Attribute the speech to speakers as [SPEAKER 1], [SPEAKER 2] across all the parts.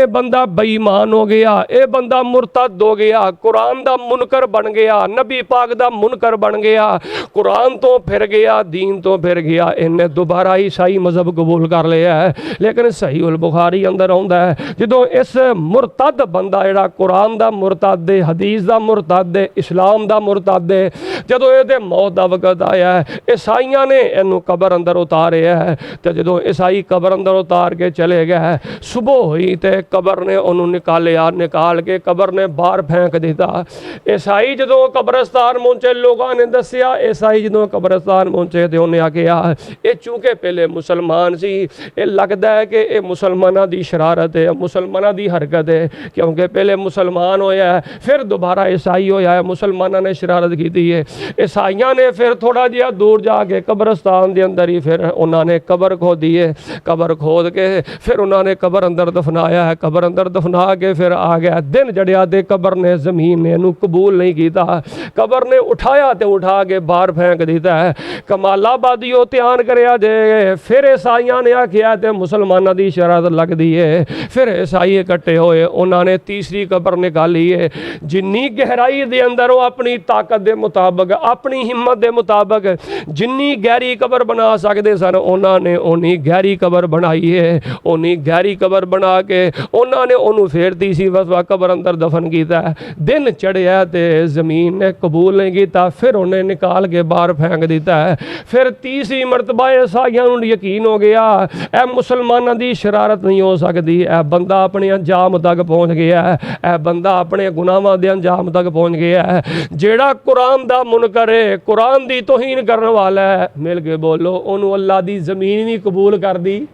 [SPEAKER 1] बंदा बेईमान हो गया, ये बंदा मुरतद हो गया, कुरान दा मुनकर बन गया, नबी पाक दा मुनकर बन गया, कुरान तो फिर गया, दीन तो फिर गया, इन्हें दोबारा ईसाई मजहब कबूल कर लिया है। लेकिन सही उल बुखारी अंदर आउंदा है जो इस मुरतद बंदा जिहड़ा कुरान दा मुरतद है, हदीस दा मुरतद है, इस्लाम दा मुरतद है, जदों ये मौत का वक़्त आया है, ईसाइयां ने इनू कबर अंदर उतारिया है। तो जो ईसाई कबर अंदर उतार के चले गए, सुबह हुई तो कबर ने उन्होंने निकालिया, निकाल के कबर ने बाहर फेंक दिता। ईसाई जो कब्रस्तान पहुंचे, लोगों ने दसिया, ईसाई जो कब्रस्तान पहुंचे तो उन्हें आखिया ये चूंकि पहले मुसलमान सी, ये लगता है कि ये मुसलमानों की शरारत है, मुसलमानों की हरकत है, क्योंकि पहले मुसलमान होया है, फिर दोबारा ईसाई होया है, मुसलमानों ने शरारत की है। ईसाइयां ने फिर थोड़ा जिहा दूर जाके कब्रस्तान के अंदर ही फिर उन्होंने कबर खोदी है, कबर खोद के फिर उन्होंने कबर अंदर दफनाया है, कबर अंदर दफना के फिर आ गया दिन जड़िया दे, कबर ने जमीन ने इनू कबूल नहीं किया, कबर ने उठाया तो उठा के बाहर फेंक दिता है। कमालाबादी वो ध्यान करया जे, फिर ईसाइयां ने आखिया तो मुसलमानों की शरारत लगती है, फिर ईसाई इकट्ठे होए, उन्होंने तीसरी कबर निकाली है, जिन्नी गहराई दे अंदर वो अपनी ताकत के मुताबिक, अपनी हिम्मत के मुताबिक जिन्नी गहरी कबर बना सकते सन, उन्होंने उन्नी गहरी कबर बनाई है। उन्नी गहरी कबर बना के उन्होंने उन्होंने फिर तीसरी वसवा कबर अंदर दफन किया। दिन चढ़िया तो जमीन ने कबूल नहीं किया, फिर उन्हें निकाल के बाहर फेंक दिता है। फिर तीसरी मरतबा ईसाइयां नूं यकीन हो गया ए मुसलमानों की शरारत नहीं हो सकती, ए बंदा अपने अंजाम तक पहुँच गया है, ए बंदा अपने गुनाहों के अंजाम तक पहुँच गया है। जेड़ा कुरान दा मुनकर है, कुरान दी तौहीन करने वाला है, मिल के बोलो उन्होंने अल्लाह दी ज़मीन भी कबूल कर दी,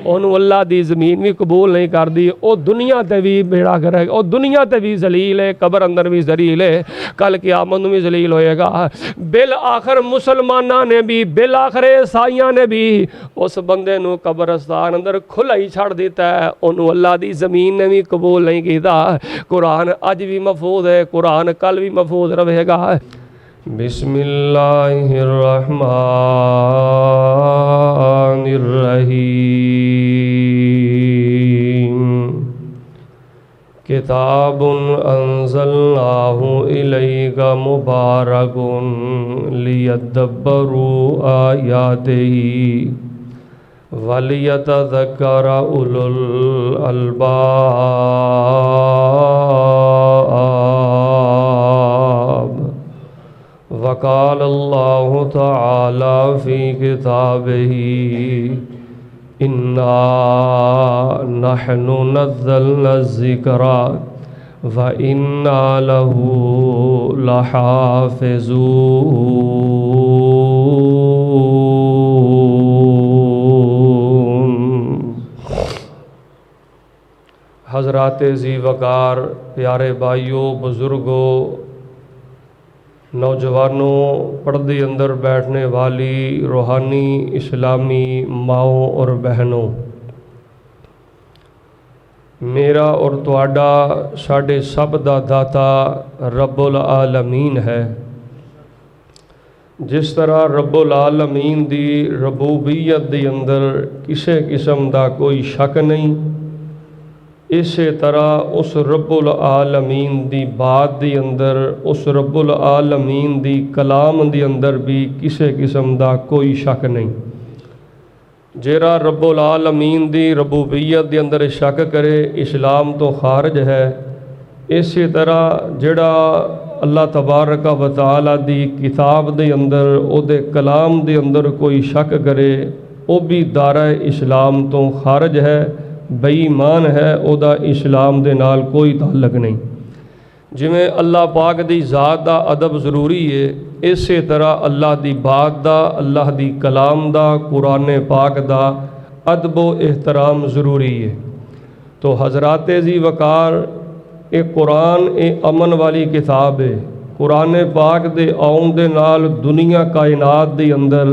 [SPEAKER 1] उन्होंने अल्लाह दी ज़मीन भी कबूल नहीं कर दी। वो दुनिया ते भी बेड़ा करेगा, वो दुनिया ते भी जलील है, कबर अंदर भी जलील है, कल क़यामत में भी जलील होएगा। बिल आखिर मुसलमाना ने भी, बिल आखिर ईसाइयां ने भी उस बंदे नूं कब्रस्तान अंदर खुला ही छड़ दिता है, उन्होंने अल्लाह दी ज़मीन ने भी कबूल नहीं किया। कुरान अज भी महफूज है, कुरान कल भी महफूज रहेगा। बिस्मिल्लाहिर्रहमानिर्रहीम। किताबुन अंज़लनाहु इलैका मुबारकुन लियद्दब्बरू आयातिही वलियतज़क्करा उलुल अलबाब। वक़ाल अल्लाहु तआला फ़ी किताबिही इन्ना नहनु नज़्ज़लना ज़िक्रा व इन्ना लहू लहाफ़िज़ून। हज़रात ज़ी वक़ार, प्यारे भाइयों, बुज़ुर्गों, नौजवानों, पर्दे अंदर बैठने वाली रूहानी इस्लामी माओं और बहनों, मेरा और तुहाडा साडे सब दा दाता रब्बुल आलमीन है। जिस तरह रब्बुल आलमीन दी रबूबियत दे अंदर किसी किस्म दा कोई शक नहीं, इस तरह उस रब्बुल आलमीन दी बात दी अंदर, उस रब्बुल आलमीन दी कलाम दी अंदर भी किसी किस्म दा कोई शक नहीं। जेरा रब्बुल आलमीन दी रबूबियत दी अंदर शक करे, इस्लाम तो खारज है। इस तरह जेड़ा अल्लाह तबारक व तआला दी किताब दे अंदर, उहदे कलाम दे अंदर कोई शक करे, वो भी दायरा इस्लाम तो खारज है, बेईमान है, उहदा इस्लाम दे नाल कोई ताल्लुक नहीं। जिमें अल्लाह पाक दी ज़ात दा अदब ज़रूरी है, इस तरह अल्लाह दी बात दा, अल्लाह दी कलाम दा, कुरान पाक दा अदब व एहतराम ज़रूरी है। तो हज़रात ज़ी वक़ार, ये कुरान ये अमन वाली किताब है। कुरान पाक दे आउण दे नाल दुनिया कायनात दे अंदर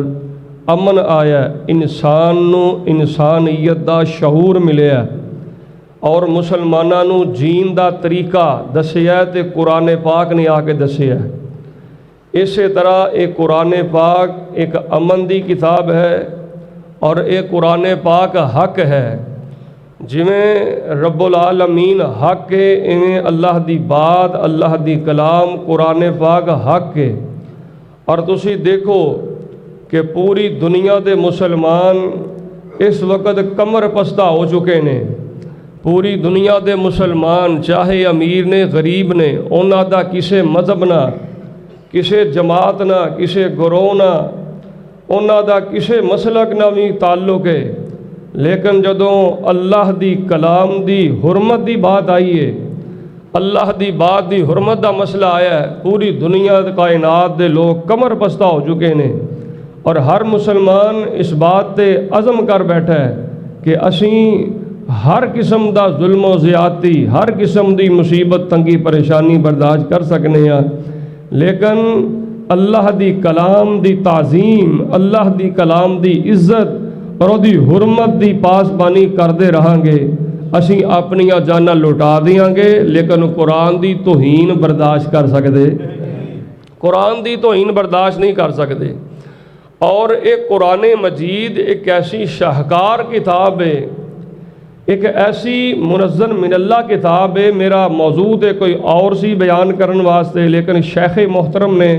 [SPEAKER 1] अमन आया, इंसान नू इंसानियत दा शऊर मिलिया और मुसलमाना नू जीन दा तरीका दसिया ते कुरान पाक ने आके दसिया। इस तरह एक कुरान पाक एक अमन दी किताब है और एक कुरान पाक हक है। जिमें रब्बुल आलमीन हक है, इवें अल्लाह दी बात, अल्लाह दी कलाम कुरान पाक हक है। और तुसी देखो कि पूरी दुनिया के मुसलमान इस वक्त कमर पस्ता हो चुके ने। पूरी दुनिया के मुसलमान चाहे अमीर ने गरीब ने, उन्हां दा किसे मजहब ना, किसे जमात ना, किसे गुरोह ना, उन्हां दा किसे मसलक ना भी ताल्लुक है। लेकिन जदों अल्लाह दी कलाम दी हुरमत दी बात आई है, अल्लाह दी बात दी हुरमत दा मसला आया है, पूरी दुनिया कायनात दे लोग कमर पस्ता हो चुके ने। और हर मुसलमान इस बात ते अज़म कर बैठा है कि असी हर किस्म दा जुल्म व ज़्यादती, हर किस्म दी मुसीबत तंगी परेशानी बर्दाश्त कर सकने हैं, लेकिन अल्लाह दी कलाम दी ताज़ीम, अल्लाह दी कलाम दी इज्जत और उहदी हुरमत दी पासबानी करते रहांगे। असी अपनियां जानां लुटा देंगे, लेकिन कुरान दी तौहीन बर्दाश्त कर सकते, कुरान दी तौहीन बर्दाश्त नहीं कर सकते। और एक कुरान मजीद एक ऐसी शाहकार किताब है, एक ऐसी मुनज़्ज़ल मिनल्लाह किताब है। मेरा मौजूद है कोई और सी बयान करने वास्ते, लेकिन शेख मोहतरम ने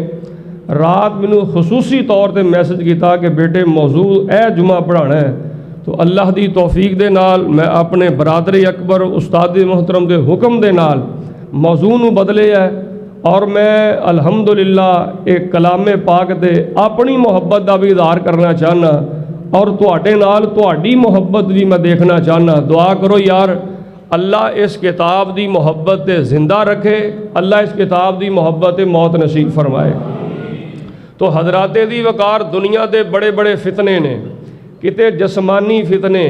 [SPEAKER 1] रात मैनू खसूसी तौर पर मैसेज किया कि बेटे मौजू ए जुमा पढ़ाना है। तो अल्लाह की तौफीक दे नाल मैं अपने बरादरी अकबर उस्ताद मोहतरम के हुक्म दे नाल मौजू नू बदले है। और मैं अल्हम्दुलिल्लाह एक कलामे पाक दे अपनी मुहब्बत का भी इज़हार करना चाहना, और तुहाडे नाल तुहाडी मुहब्बत भी मैं देखना चाहना। दुआ करो यार अल्लाह इस किताब की मुहब्बत जिंदा रखे, अल्लाह इस किताब की मुहब्बत मौत नसीब फरमाए। तो हजराते दी वकार दुनिया के बड़े बड़े फितने ने, किते जस्मानी फितने,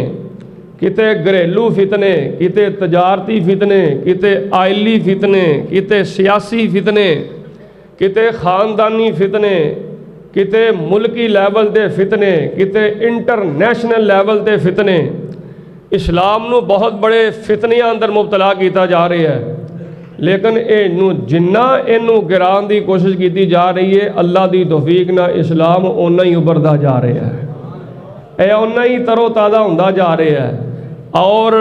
[SPEAKER 1] किते घरेलू फितने, किते तजारती फितने, किते आइली फितने, किते सियासी फितने, किते खानदानी फितने, किते मुल्की लैवल के फितने, किते इंटरनेशनल लैवल के फितने। इस्लाम नू बहुत बड़े फितनियां अंदर मुबतला किया जा रहा है, लेकिन इनू जिन्ना इनू गिराने की कोशिश की जा रही है, अल्लाह की तौफीक ना इस्लाम उन्ना ही उभरता जा रहा है, यह उन्ना ही तरोताज़ा होंदा जा रहा है। और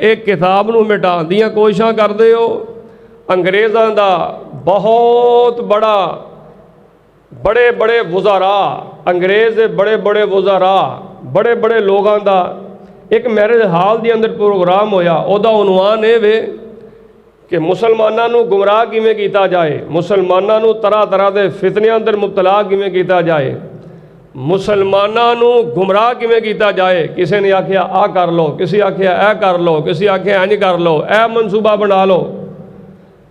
[SPEAKER 1] एक किताब नू मिटाने दी कोशिशां करदे हो। अंग्रेज़ां दा बहुत बड़ा बड़े बड़े वज़ारा, अंग्रेज़ दे बड़े बड़े वज़ारा, बड़े बड़े लोगों का एक मैरिज हाल के अंदर प्रोग्राम होया। उहदा उनवान ये वे कि मुसलमानों नू गुमराह किवें कीता जाए, मुसलमानों नू तरह तरह के फितने अंदर मुबतला किवें कीता जाए, मुसलमानों नू गुमराह किवें कीता जाए। किसी ने आख्या आ कर लो, किसी आख्या ऐ कर लो, किसी आख्या इंज कर लो, ऐ मनसूबा बना लो।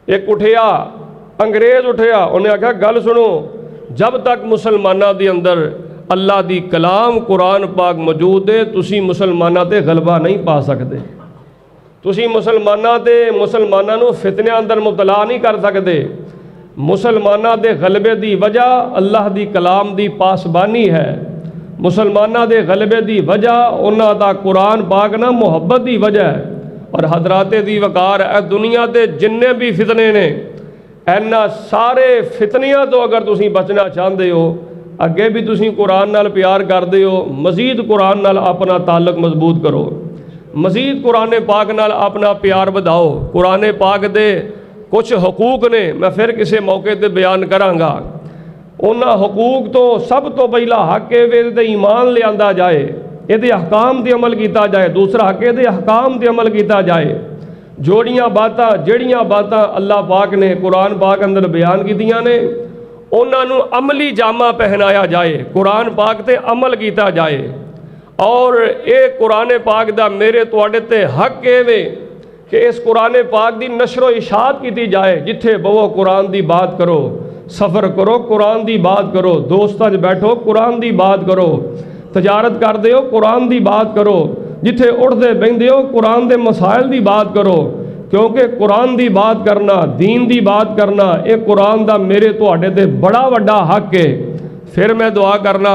[SPEAKER 1] एक उठिया अंग्रेज़ उठिया, उन्हें आख्या गल सुनो, जब तक मुसलमानों के अंदर अल्लाह दी कलाम कुरान पाक मौजूद है, तुसी मुसलमानों ते गलबा नहीं पा सकते, तुसी मुसलमानों नू फितने अंदर मुबतला नहीं कर सकते। मुसलमानों के गलबे की वजह अल्लाह दी कलाम दी पासबानी है, मुसलमानों के गलबे की वजह उन्हां दा कुरान पाक ना मुहब्बत की वजह है। और हजराते दी वकार है दुनिया के जिन्ने भी फितने ने, इन्हां सारे फितनियां तो अगर तुसी बचना चाहते हो, अगे भी तुसी कुरान नाल प्यार करते हो, मजीद कुरान नाल अपना ताल्लुक मजबूत करो, मजीद कुरान पाक नाल अपना प्यार बढ़ाओ। कुरान पाक दे कुछ हकूक ने मैं फिर किसी मौके पर बयान कराँगा। उन्हां हकूक तो सब तो पहला हक है वे ईमान लिया जाए, ये अहकाम ते अमल किया जाए। दूसरा हक ये अहकाम ते अमल किया जाए। जोड़ियाँ बातां अल्लाह पाक ने कुरान पाक अंदर बयान कीतियां ने, उन्होंने अमली जामा पहनाया जाए, कुरान पाक ते अमल किया जाए। और ये कुरान पाक दा मेरे तुहाडे ते हक है कि इस कुरान पाक की नशरो इशात की जाए। जिथे बवो कुरान की बात करो, सफ़र करो कुरान की बात करो, दोस्तों बैठो कुरान की बात करो, तजारत करते हो कुरान की बात करो, जिथे उठते बहते हो कुरान के मसाइल की बात करो। क्योंकि कुरान की बात करना, दीन की बात करना, ये कुरान का मेरे तुहाडे ते बड़ा वड्डा हक है। फिर मैं दुआ करना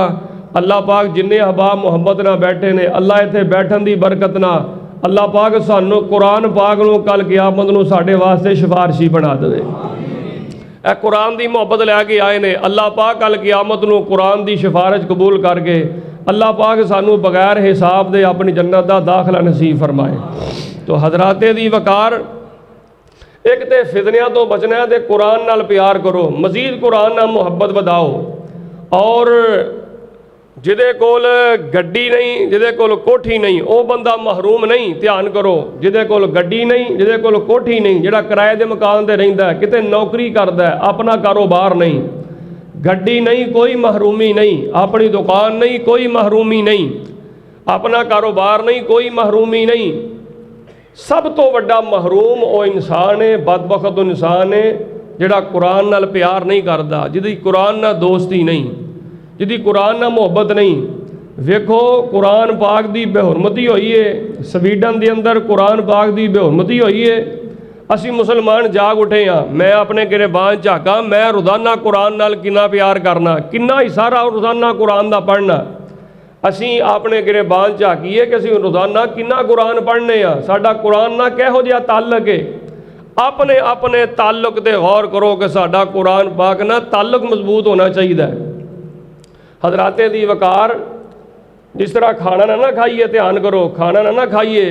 [SPEAKER 1] अल्लाह पाक जिन्ने अहबाब मुहब्बत ना बैठे ने, अल्लाह इत्थे बैठन की बरकत ना अल्लाह पाक सानू कुरान पाक नू कल क़यामत नू साडे वास्ते सिफारशी बना दे। ए कुरान की मुहब्बत लैके आए ने, अल्लाह पाक कल क़यामत नू कुरान की सिफारिश कबूल करके अल्लाह पाक सानू बगैर हिसाब दे अपनी जन्नत दा दाखला नसीब फरमाए। तो हजराते दी वकार, एक तो फितनियां तो बचना है, तो कुरान नाल प्यार करो, मजीद कुरान नाल मुहब्बत वधाओ। और जिदे कोल गड्डी नहीं, जिदे कोल कोठी नहीं, वो बंदा महरूम नहीं, ध्यान करो। जिदे कोल गड्डी नहीं, जिदे कोल कोठी नहीं, जिहड़ा किराए दे मकान ते रहिंदा है, किते नौकरी करदा है, अपना कारोबार नहीं, गड्डी नहीं, कोई महरूमी नहीं, अपनी दुकान नहीं, कोई महरूमी नहीं, अपना कारोबार नहीं, कोई महरूमी नहीं। सब तो वड्डा महरूम वो इंसान है, बदबख्त इंसान है जिहड़ा कुरान नाल प्यार नहीं करता, जिहदी कुरान नाल दोस्ती नहीं, जिहदी कुरान नाल मुहब्बत नहीं। वेखो कुरान पाक दी बेहुरमती हुई है, स्वीडन के अंदर कुरान पाक दी बेहुरमती हुई है। असी मुसलमान जाग उठे हाँ, मैं अपने गिरबान झाका, मैं रोज़ाना कुरान नाल कितना प्यार करना, कितना ही सारा रोज़ाना कुरान दा पढ़ना। असी अपने गिरबान झाकीए कि असी रोज़ाना कितना कुरान पढ़ने आ, साडा कुरान नाल किहो जिहा ताल्लुक है। अपने अपने ताल्लुक ते गौर करो कि साडा कुरान पाक नाल ताल्लुक मजबूत होना चाहिए। हजराते दी वकार, जिस तरह खाना ना खाइए, ध्यान करो, खाना ना खाइए,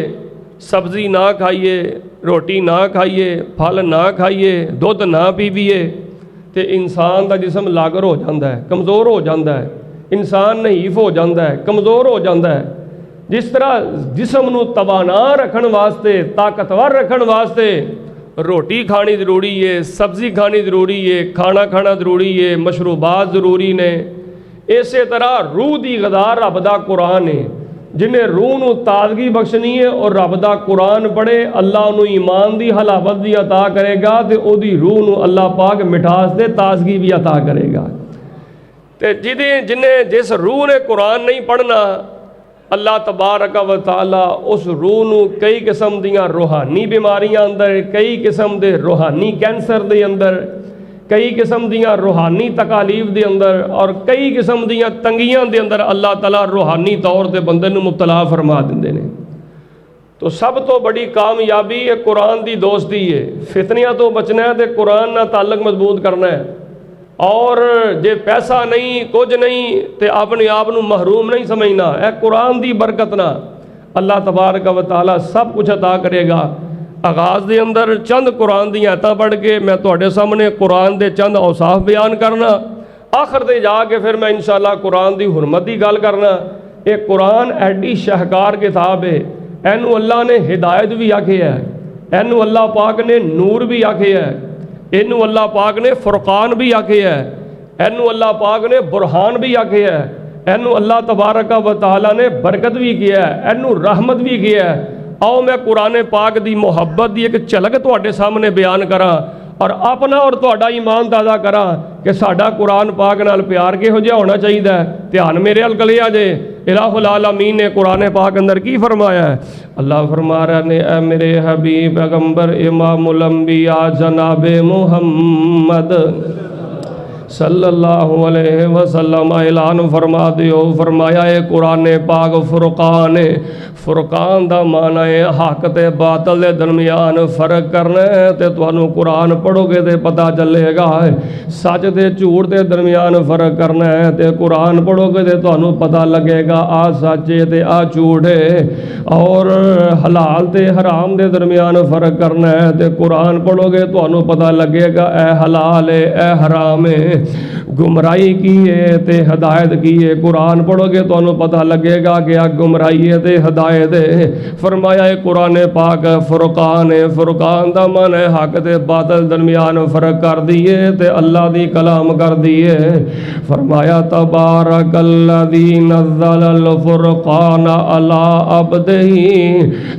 [SPEAKER 1] सब्जी ना खाइए, रोटी ना खाइए, फल ना खाइए, दुध ना पीवीए, तो इंसान का जिसम लागर हो जाता है, कमज़ोर हो जाता है, इंसान नहीफ हो जाता है, कमज़ोर हो जाता है। जिस तरह जिसम नूं तवाना रखण वास्ते, ताकतवर रखण वास्ते रोटी खानी जरूरी है, सब्जी खानी जरूरी है, खाना खाना जरूरी है, मशरूबात जरूरी ने, इस तरह रूह की गदा रब दा कुरान है। जिन्हें रूह नूं ताजगी बख्शनी है और रब दा कुरान पढ़े, अल्लाह उन्होंने ईमान की हलावत भी अता करेगा, तो उहदी रूह नूं अल्लाह पाक मिठास दे ताजगी भी अता करेगा। तो जिन्हें जिस रूह ने कुरान नहीं पढ़ना, अल्लाह तबारक व तआला उस रूह नूं कई किस्म दियां रूहानी बीमारियां अंदर, कई किस्म के रूहानी कैंसर के अंदर, कई किस्म दियां रूहानी तकालीफ के अंदर और कई किस्म दियां तंगियां के अंदर अल्लाह ताला रूहानी तौर पर बंदे नूं मुब्तला फरमा देंदे ने। तो सब तो बड़ी कामयाबी है कुरान की दोस्ती है। फितनियां तो बचना है, तो कुरान नाल ताल्लुक मजबूत करना है। और जे पैसा नहीं, कुछ नहीं, तो अपने आप नूं महरूम नहीं समझना। है कुरान की बरकत ना अल्लाह तबारक व तआला सब कुछ अता करेगा। आगाज़ के अंदर चंद कुरान दी आयतां पढ़ के मैं तुहाडे सामने कुरान के चंद औसाफ बयान करना, आखिर ते जाके फिर मैं इंशाअल्लाह कुरान की हुरमत की गल करना। ये कुरान एडी शाहकार किताब है, एनू अल्लाह ने हिदायत भी आखी है, एनू अल्लाह पाक ने नूर भी आखी है, इनू अल्लाह पाक ने फुरकान भी आखे है, एनू अल्लाह पाक ने बुरहान भी आखे है, एनू अल्लाह तबारक व तआला ने बरकत भी किया है, एनू रहमत भी किया है। आओ मैं कुरान पाक की मुहब्बत की एक झलक तुहाडे सामने बयान करा और अपना और तुहाडा ईमान ताज़ा करा कि साडा कुरान पाक नाल प्यार किहो जिहा होना चाहिए। ध्यान मेरे अल कलिया जे इलाहुल आलमीन ने कुरान पाक अंदर की फरमाया है। अल्लाह फरमा रहा ने, ए मेरे हबीब पैगंबर इमामुल अंबिया जनाब मुहम्मद सल्लल्लाहु अलैहि वसल्लम ऐलान फरमा दियो, फरमाया है कुरान पाक फुरकान है। फुरकान दा माना है हक ते बातल दे दरमियान फर्क करना है। तो तुहानू कुरान पढ़ोगे तो पता चलेगा, सच ते झूठ के दरमियान फर्क करना है। तो कुरान पढ़ोगे तो तुहानू पता लगेगा आ सच है ते आ झूठ है। और हलाल ते हराम के दरमियान फर्क करना है। तो कुरान पढ़ोगे तुहानू पता लगेगा ए हलाल है ए हराम है, गुमराही की है ते हदायत की है। कुरान पढ़ोगे तो पता लगेगा कि आ गुमराही है ते हदायत है। फरमाया है कुरान पाक फुरकान है। फुरकान दा मन है हक ते बातल दरमियान फर्क कर दिए ते अल्लाह दी कलाम कर दिए। फरमाया तबारकल्लज़ी नज़्ज़लल फुरकान अला अब्दिही,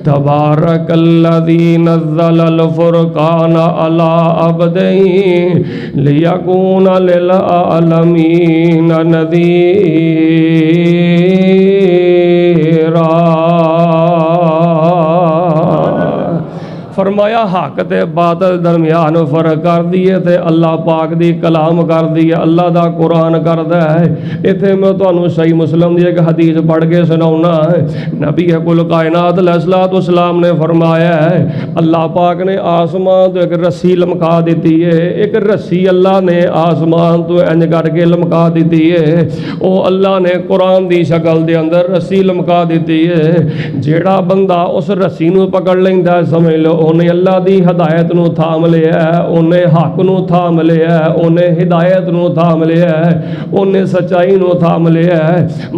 [SPEAKER 1] तबारकल्लज़ी नज़्ज़लल फुरकान अला अब्दिही लियकून लिल आलमीन नज़ीरा। फरमाया हक ते बातल दरमियान फर्क कर दिए ते अल्लाह पाक दी कलाम कर दी है, अल्लाह दा कुरान करदा है। इत्थे मैं तुहानू सही मुस्लिम दी एक हदीस पढ़ के सुनाउना है। नबी कुल कायनात अलैहिस्सलातु वस्सलाम ने फरमाया है, अल्लाह पाक ने आसमान तो एक रस्सी लमका दी है। एक रस्सी अल्लाह ने आसमान तो इंज करके लमका दी है, वो अल्लाह ने कुरान दी शक्ल दे अंदर रस्सी लमका दी है। जेड़ा बंदा उस रस्सी नू पकड़ लैंदा समझ लो उन्हें अल्लाह दी हिदायत नू थाम लिया, उन्हें हक नू थाम लिया, उन्हें हिदायत नू थाम लिया, उन्हें सच्चाई नू थाम लिया।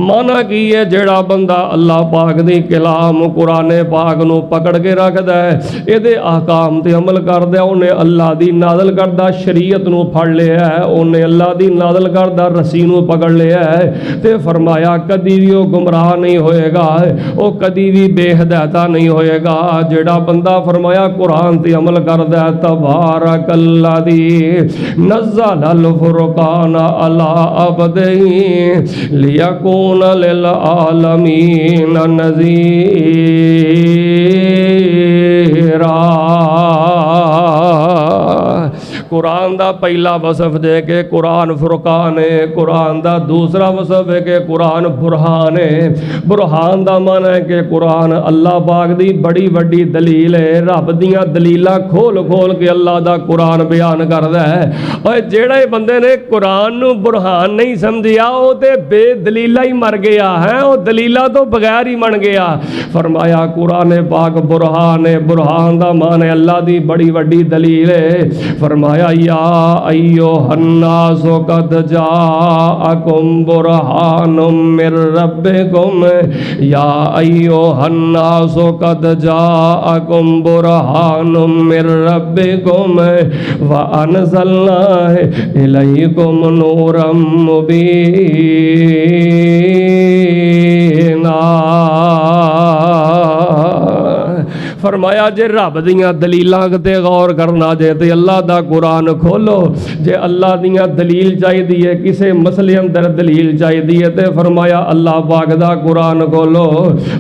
[SPEAKER 1] माना की है जेड़ा बंदा अल्लाह पाक दी कलाम कुरान पाक नू पकड़ के रखदा है, इहदे अहकाम ते अमल करदा, उन्हें अल्लाह दी नाज़िल करदा शरीयत नू फड़ लिया, उन्हें अल्लाह दी नाज़िल करदा रस्सी नू पकड़ लिया है। ते फरमाया कदी भी वो गुमराह नहीं होएगा, वो कदी भी बेहिदायता नहीं होएगा। जेड़ा बंदा फरमाया कुरान ते अमल करदा है, तबारकल्लज़ी नज़्ज़लल फुरक़ान अला अब्दिही लियकून लिल आलमीन नज़ीरा। कुरान दा पहला वसफ दे के कुरान फुरकान है, कुरान दा दूसरा वसफ है कि कुरान बुरहान है। बुरहान दा मन है कि कुरान अल्लाह पाक दी बड़ी वड्डी दलील है, रब दियां दलीलां खोल खोल के अल्लाह दा कुरान बयान करदा है। और जेड़े बंदे ने कुरान नू बुरहान नहीं समझिया वो ते बेदलीला ही मर गया है, वो दलीला तो बगैर ही मन गया। फरमाया कुरान पाक बुरहान है, बुरहान दा मान है अल्लाह दी बड़ी वड्डी दलील है। फरमाया या अय्युहन्नास कद जाअकुम बुरहानुम मिर रब्बिकुम, या अय्युहन्नास कद जाअकुम बुरहानुम मिर रब्बिकुम व अनज़लना इलैकुम नूरम मुबीना। फरमाया जे रब दियां दलीलां ते गौर करना जे ते अल्लाह दा कुरान खोलो। जे अल्लाह दियां दलील चाहिदी है, किसे मसले अंदर दलील चाहिदी है, ते फरमाया अल्लाह पाक दा कुरान खोलो।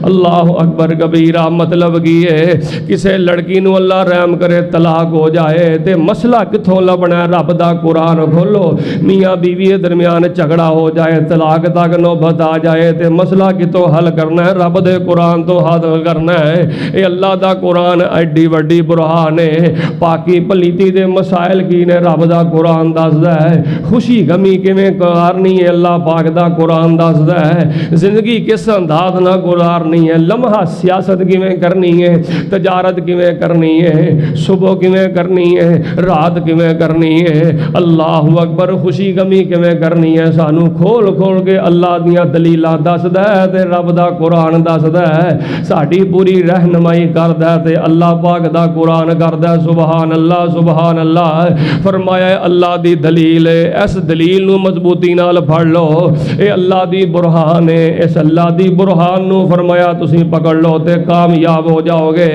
[SPEAKER 1] अल्लाह अकबर कबीरा। मतलब की है किसे लड़की नू अल्लाह रहम करे तलाक हो जाए ते मसला किथों लभना है, रब दा कुरान खोलो। मियाँ बीवी के दरमियान झगड़ा हो जाए, तलाक तक नौबत आ जाए ते मसला कितों हल करना है, रब दे कुरान तो हल करना है। ये अल्लाह दा कुरान एडी वड्डी बुरहान है। पाकी पलीती दे मसाइल की ने रब दा कुरान दसदा है। खुशी गमी किवें गुजारनी है अल्लाह पाक दा कुरान दसदा है। जिंदगी किस अंदाज नाल गुजारनी है, लम्हा सियासत किवें करनी है, तजारत किवें करनी है, सुबह किवें करनी है, रात किवें करनी है, अल्लाह अकबर खुशी गमी किवें करनी है, सानू खोल खोल के अल्लाह दियां दलीलां दसदा है ते रब दा कुरान दसदा है। साडी पूरी रहनुमाई करदा ते अल्लाह पाक दा कुरान करदा। सुभान अल्लाह सुभान अल्लाह। फरमाया अल्लाह दी दलील है, इस दलील नू मजबूती नाल फड़ लो। ये अल्लाह दी बुरहान है, इस अल्लाह दी बुरहान नू फरमाया तुसी पकड़ लो ते कामयाब हो जाओगे।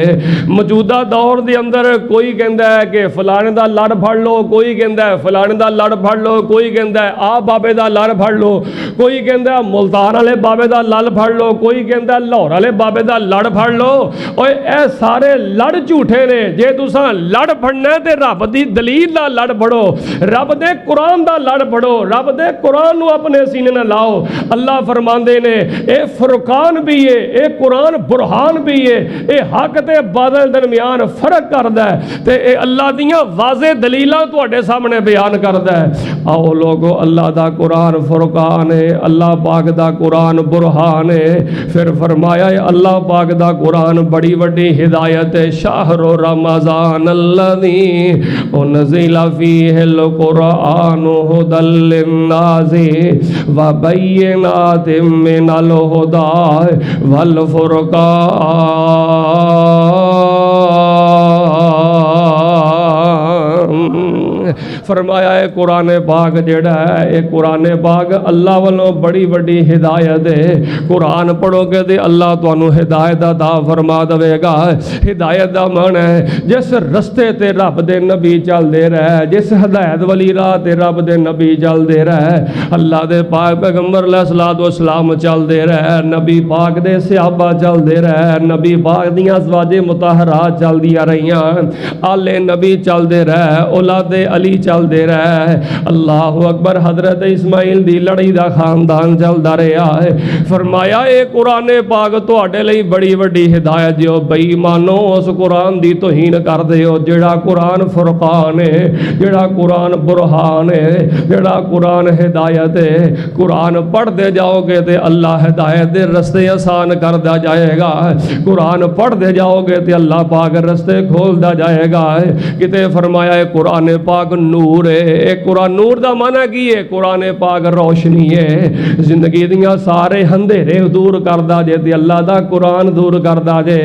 [SPEAKER 1] मौजूदा दौर दे अंदर कोई कहंदा है कि फलाने दा लड़ फड़ लो, कोई कहंदा है फलाने दा लड़ फड़ लो, कोई कहंदा है आ बाबे दा लड़ फड़ लो, कोई कहंदा है मुल्तान वाले बाबे दा लड़ फड़ लो, कोई कहंदा है लाहौर वाले बाबे दा लड़ फड़ लो। ओए ए सारे लड़ झूठे ने। जे तुसां लड़ फड़ना ते रब दी दलील दा लड़ फड़ो, रब दे कुरान दा लड़ फड़ो, रब दे कुरान नू अपने सीने नाल लाओ। अल्लाह फरमांदे ने ए फुरकान भी है, ए कुरान बुरहान भी है, ए हक ते बादल दरमियान फर्क करदा है ते ए अल्लाह दियां वाज़े दलीलां तुहाडे सामने बयान करदा है। आओ लोगो अल्लाह दा कुरान फुरकान है, अल्लाह पाक दा कुरान बुरहान है। फिर फरमाया अल्लाह पाक दा कुरान बड़ी वड्डी हिदायत है। शाहरो रमज़ान अल्लज़ी उनज़िला फ़ीहिल कुरानु हुदल लिन्नासी व बय्यिनातिम मिनल हुदा वल फुरक़ान। फरमाया है कुरान पाक जेड़ा है ये कुरान पाक अल्लाह वालों बड़ी बड़ी हिदायत है। कुरान पढ़ोगे तो अल्लाह तुहानू हिदायत अता फरमा देगा। हिदायत का मन है जिस रस्ते ते रब दे नबी चलते रहे, जिस हिदायत वाली राह ते रब दे नबी चलते रहे, अल्लाह दे पाक पैगंबर अलैहिस्सलाम चलते रहे, नबी पाक दे सहाबा चलते रहे, नबी पाक दियां अज़वाजे मुतहरात चलदियां रहियां, आले नबी चलते रहे, औलादे अली चलते रहे। अल्लाह अकबर। हजरत इस्माइल दी लड़ाई दा खानदान चलता रहा है। फरमाया ये कुरान पाक तुहाडे लई बड़ी वड्डी हिदायत जो बेईमानो उस कुरान दी तौहीन करदे हो जेड़ा कुरान फुरकान है, जेड़ा कुरान बुरहान है, जेड़ा कुरान हिदायत है। कुरान पढ़ते जाओगे तो अल्लाह हिदायत दे रस्ते आसान करता जाएगा। कुरान पढ़ते जाओगे तो अल्लाह पाक रस्ते खोलता जाएगा। किते फरमाया है कुरान पाक नूर है। कुरान नूर का माना की है? कुरान पाक रोशनी है, जिंदगी दियां सारे अंधेरे दूर करदा जे ते अल्लाह दा कुरान दूर करदा जे।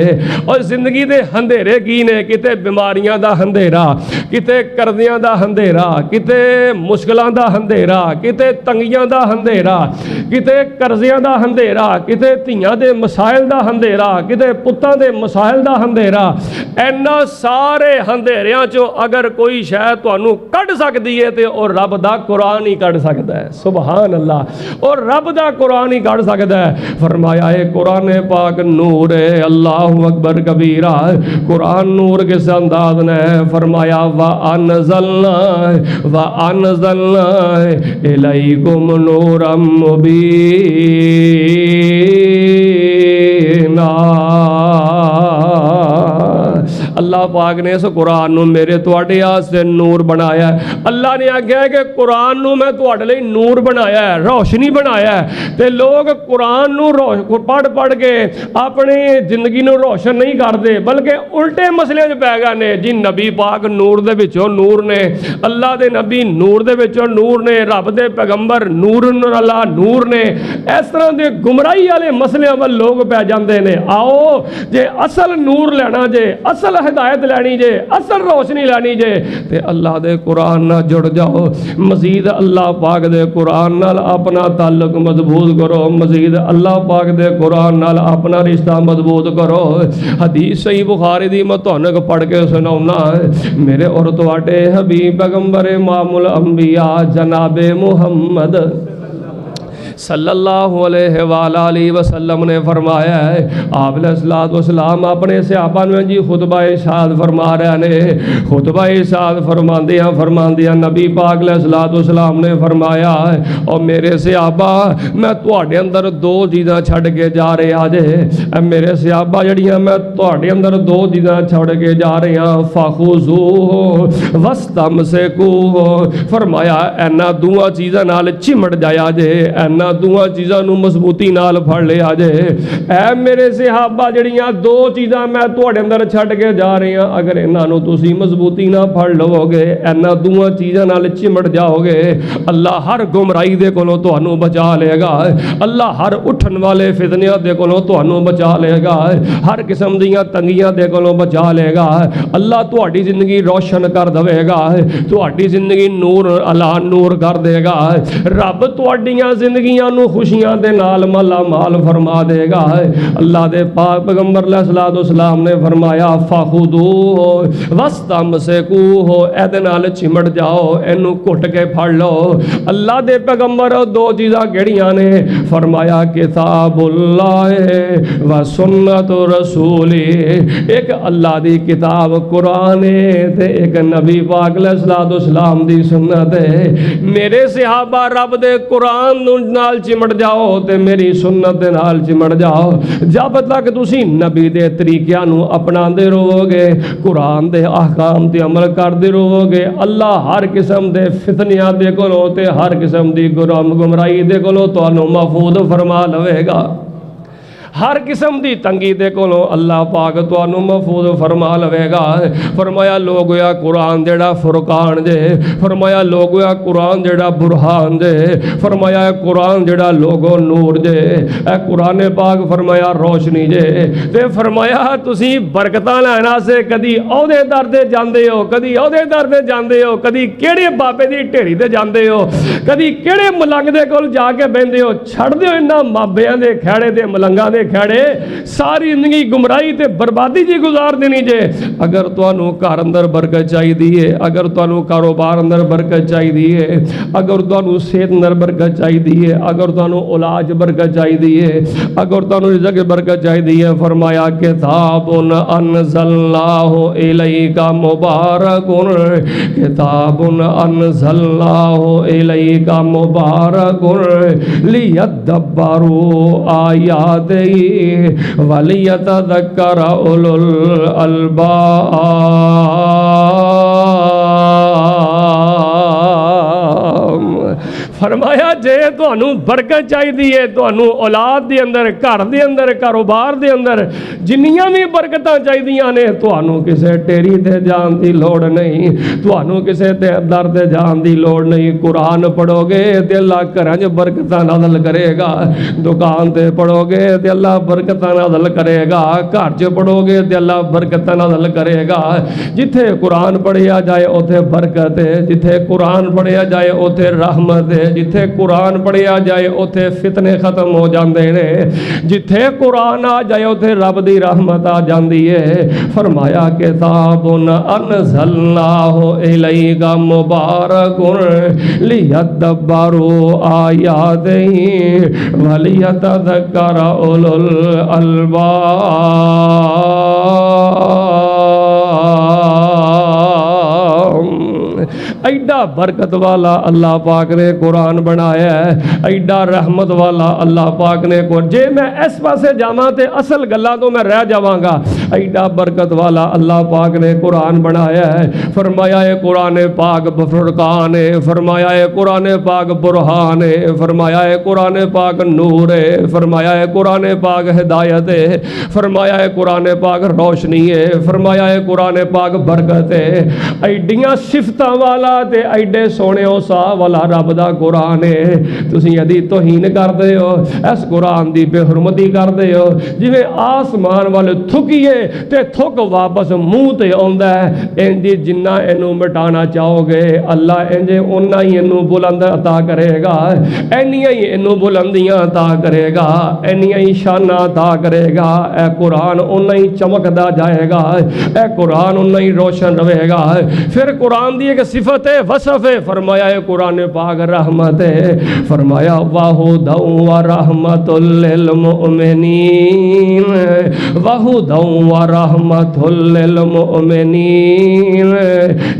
[SPEAKER 1] और जिंदगी दे अंधेरे की ने? किते बीमारियां दा अंधेरा, किते करदियां दा अंधेरा, किते मुश्किलां दा अंधेरा, किते तंगियां दा अंधेरा, किते कर्जियां दा अंधेरा, किते धियां दे मसाइल दा अंधेरा, किते पुत्तां दे मसाइल दा अंधेरा। इन्ना सारे अंधेरियां चो अगर कोई शय तुहानू कढ़ सकती है तो और रब दा कुरान ही कढ़ सकता है। सुभान अल्लाह। और रब दा कुरान ही कढ़ सकता है। फरमाया है कुरान पाक नूर है। अल्लाहु अकबर कबीरा। कुरान नूर किस अंदाज ने? फरमाया व अनज़लना इलैकुम नूरम मुबीना। अल्लाह पाक ने इस कुरान नू मेरे तुहाडे वास्ते नूर बनाया है। अल्लाह ने आख्या है कि कुरान नू मैं तुहाडे लई नूर बनाया है, रोशनी बनाया है। ते लोग कुरान नू पढ़ पढ़ के अपनी जिंदगी नू रोशन नहीं करते बल्कि उल्टे मसले च पै गए ने जी। नबी पाक नूर दे विचों नूर ने, अल्लाह दे नबी नूर दे विचों नूर ने, रब दे पैगंबर नूर अल्लाह नूर ने। इस तरह के गुमराही वाले मसलियां वाल लोग पै जाते हैं। आओ जे असल नूर लेना जे, असल हिदायत लैनी जे, असल रोशनी लैनी जे ते अल्लाह दे कुरान नाल जुड़ जाओ। मजीद अल्लाह पाक दे कुरान नाल अपना ताल्लुक मजबूत करो। मजीद अल्लाह पाक दे कुरान नाल अपना रिश्ता मजबूत करो। हदीस सही बुखारी दी मैं तुहानू पढ़ के सुनाउना। मेरे और तुहाडे हबीब पैगंबर इमामुल अंबिया जनाबे मुहम्मद सल्लल्लाहु अलैहि वसल्लम ने फरमाया है। आप अलैहिस्सलाम अपने सहाबा ने जी खुतबा इरशाद फरमा रहे ने। खुतबा इरशाद फरमांदियां नबी पाक अलैहिस्सलाम ने फरमाया और मेरे सहाबा मैं तुहाडे अंदर दो चीज़ां छड़ के जा रहा जे। मेरे सहाबा जड़ियां मैं तुहाडे अंदर दो चीज़ां छड़ के जा रहा। फाखुज़ूहु वस्तमसिकूहु। फरमाया इन्हां दूआं चीज़ां नाल चिमड़ जाया जे, दूआं चीज़ां नू मजबूती नाल फड़ लिया जे। ऐ मेरे सहाबा जड़ियां दो चीज़ां मैं तुहाडे अंदर छड़ के जा रही हाँ, अगर इन्हां नू तुसीं मजबूती ना फड़ लवोगे, इन्हां दूआं चीज़ां नाल चिमड़ जाओगे, अल्लाह हर गुमराही दे कोलों तुहानू बचा लेगा। अल्लाह हर उठन वाले फितनियां दे कोलों तुहानू बचा लेगा। हर किस्म दीयां तंगियां दे कोलों बचा लेगा। अल्लाह तुहाडी जिंदगी रोशन कर देगा। तुहाडी जिंदगी नूर अल्लाह नूर कर देगा। रब तुहाडियां जिंदगी खुशियां दे नाल माला माल फरमा देगा। अल्लाह दे पाक पैगंबर अलैहिस्सलाम ने फरमाया फाखुदूहु वस्तमसिकूहु। एदे नाल चिमड़ जाओ, इनू घुट के फड़ लो। अल्लाह दे पैगंबर दो चीज़ां केड़ियां ने? फरमाया किताबुल्लाह व सुन्नतु रसूली। एक अल्लाह दी किताब कुरान है ते एक नबी पाक अलैहिस्सलाम दी सुन्नत है। मेरे सहाबा रब दे कुरान नाल चिमड़ जाओ ते मेरी सुन्नत दे नाल चिमड़ जाओ। जब तक तुसी नबी दे तरीकियां नू अपनांदे रहोगे, कुरान दे अहकाम ते अमल करदे रहोगे, अल्लाह हर किस्म दे फितनियां दे कोलों ते हर किस्म दी गुमराही दे कोलों तुहानू महफूज फरमा लवेगा। हर किस्म की तंगी दे कोलों अल्लाह पाक तुहानू महफूज फरमा लवेगा। फरमाया लोग होया कुरान जेड़ा फुरकान जे, फरमाया लोग होया कुरान जेड़ा बुरहान जे, फरमाया कुरान जेड़ा लोगो नूर जे, ए कुरान पाक फरमाया रोशनी जे। ते फरमाया तुसी बरकतां लैण वास्ते कदी अहदेदार दे जांदे हो, कदी अहदेदार दे जांदे हो, कदी किहड़े बाबे दी ढेरी ते जांदे हो, कदी किहड़े मलंग दे कोल जाके बहिंदे हो। छड़ दिओ इन्हां माबियां दे खैड़े ते मलंगां दे खैड़े, सारी जिंदगी गुमराही ते बर्बादी जी गुजार देनी जे। अगर तुहानू घर अंदर बरकत चाहिदी है, अगर तुहानू कारोबार अंदर बरकत चाहिदी है, अगर तुहानू सेहत अंदर बरकत चाहिदी है, अगर तुहानू औलाद बरकत चाहिदी है, अगर तुहानू रिज़्क़ बरकत चाहिदी है, फरमाया किताबुन अनज़लनाहु इलैका मुबारकुन, किताबुन अनज़लनाहु इलैका मुबारकुन लियद्दब्बरू आयातिही वलियतज़क्कर उलुल अलबाब। फरमाया जे तुहानू बरकत चाहिदी है, तुहानू औलाद दे अंदर, घर दे अंदर, कारोबार दे अंदर जिन्नियां भी बरकतां चाहिदियां ने, तुहानू किसे टेरी ते जान दी लोड़ नहीं, तुहानू किसे ते दर ते जान दी लोड़ नहीं। कुरान पढ़ोगे ते अल्लाह घरां च बरकतां नाज़िल करेगा, दुकान ते पढ़ोगे ते अल्लाह बरकतां नाज़िल करेगा, घर च पढ़ोगे ते अल्लाह बरकतां नाज़िल करेगा। जिथे कुरान पढ़िया जाए उथे बरकत है, जिथे कुरान पढ़िया जाए उथे रहमत है, जिथे कुरान पढ़िया जाए उथे फितने खत्म हो जाते हैं, जिथे कुरान आ जाए उथे रब दी रहमत आ जाती है। फरमाया किताबुन अनज़लनाहु इलैका मुबारकुन लियद्दब्बरू आयातिही वलियतज़क्कर उलुल अलबाब। ऐडा बरकत वाला अल्लाह पाक ने कुरान बनाया है, ऐडा रहमत वाला अल्लाह पाक ने कुरान। जे मैं इस पासे जावां ते असल गल्लां तो मैं रह जावांगा। ऐडा बरकत वाला अल्लाह पाक ने कुरान बनाया है। फरमाया है कुरान पाक फुरकान है, फरमाया है कुरान पाक बुरहान है, फरमाया है कुरान पाक नूर है, फरमाया है कुरान पाक हिदायत है, फरमाया है कुरान पाक रोशनी है, फरमाया है कुरान पाक बरकत है। ऐडियां सिफतां वाला ते ऐडे सोने साह वाला रब दा कुरान है। तुसीं यदि तौहीन करदे हो, इस कुरान दी बेहुरमती करदे हो, जिवें आसमान वाले थुकीए ते थुक वापस मूँह ते आउंदा है, इंज जिन्ना इनू मिटाना चाहोगे अल्लाह इंजे उन्ना ही इनू बुलंद अता करेगा, इन्नियां ही इनू बुलंदियां अता करेगा, इन्नियां ही शाना अता करेगा। ए कुरान उन्ना ही चमकदा जाएगा, ए कुरान उन्ना ही रोशन रहेगा। फिर कुरान दी एक सिफत है, वसफ है, फरमाया है कुरान पाक रहमत है। फरमाया वाहुदौ व रहमतुल लिल मुमिनीन, वाहुदौ व रहमतुल लिल मुमिनीन।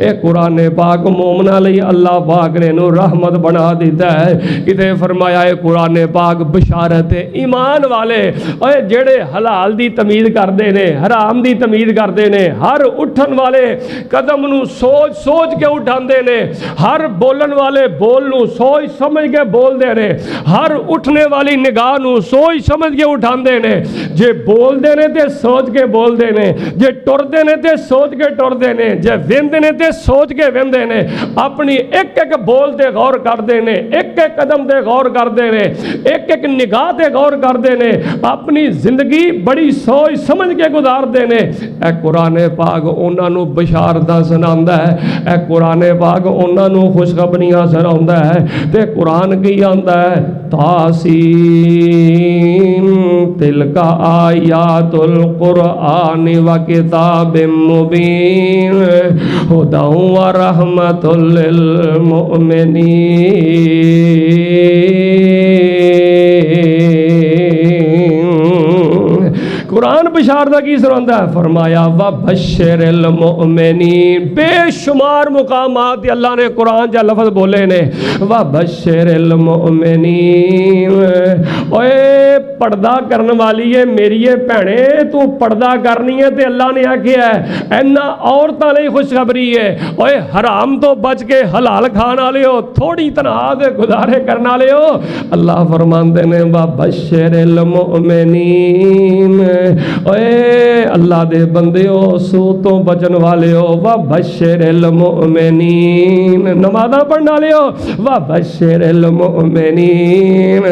[SPEAKER 1] ए कुरान पाक मोमना लई अल्लाह पाक ने नू रहमत बना दिता है। किते फरमाया है कुरान पाक बशारत है ईमान वाले, ओए जेड़े हलाल दी तमीज़ करते ने, हराम दी तमीज़ करते ने, हर उठन वाले कदम नू सोच सोच के उठाते ने, हर बोलन वाले बोल नू सोच समझ के बोलते ने, हर उठने वाली निगाह नू सोच समझ के उठाते ने। जे बोलते ने ते सोच के बोलते ने, जे टुरते ने ते सोच के टुरते ने, जे वेंदे ने ते सोच के वेंदे ने, अपनी एक एक बोल ते गौर करते ने, एक एक कदम ते गौर करते ने, एक एक निगाह ते गौर करते ने, अपनी जिंदगी बड़ी सोच समझ के गुजारते ने। ए कुरान पाक उन्हां नू बशारतां सुनांदा है, ए कुरान पाक उन्हां नू खुशखबरियां सुनांदा है। ते कुरान की आंदा है तासीम तिलका आयातुल कुरआन व किताबिम मुबीन हुदौ व रहमतुल लिल मुमिनीन। कुरान बशारता की सुनाता है? फरमाया व बशरिल मुमिनीन। बेशुमार मुकामात अल्लाह ने कुरान च लफ्ज़ बोले ने, व बशरिल मुमिनीन। ओए पर्दा करने वाली है मेरी भैने, तू पर्दा करनी है तो अल्लाह ने आख्या है इन्ना औरतां लई खुशखबरी है। ओए हराम तो बच के हलाल खान वाले हो, थोड़ी तनहा दे गुजारे करने वाले हो। अल्लाह फरमाते ने व बशरिल मुमिनीन। ओए अल्लाह दे बंदे हो, सूद तो बचन वाले हो, व बशरिल मुमिनीन। नमाज़ां पढ़ने वाले हो, व बशरिल मुमिनीन।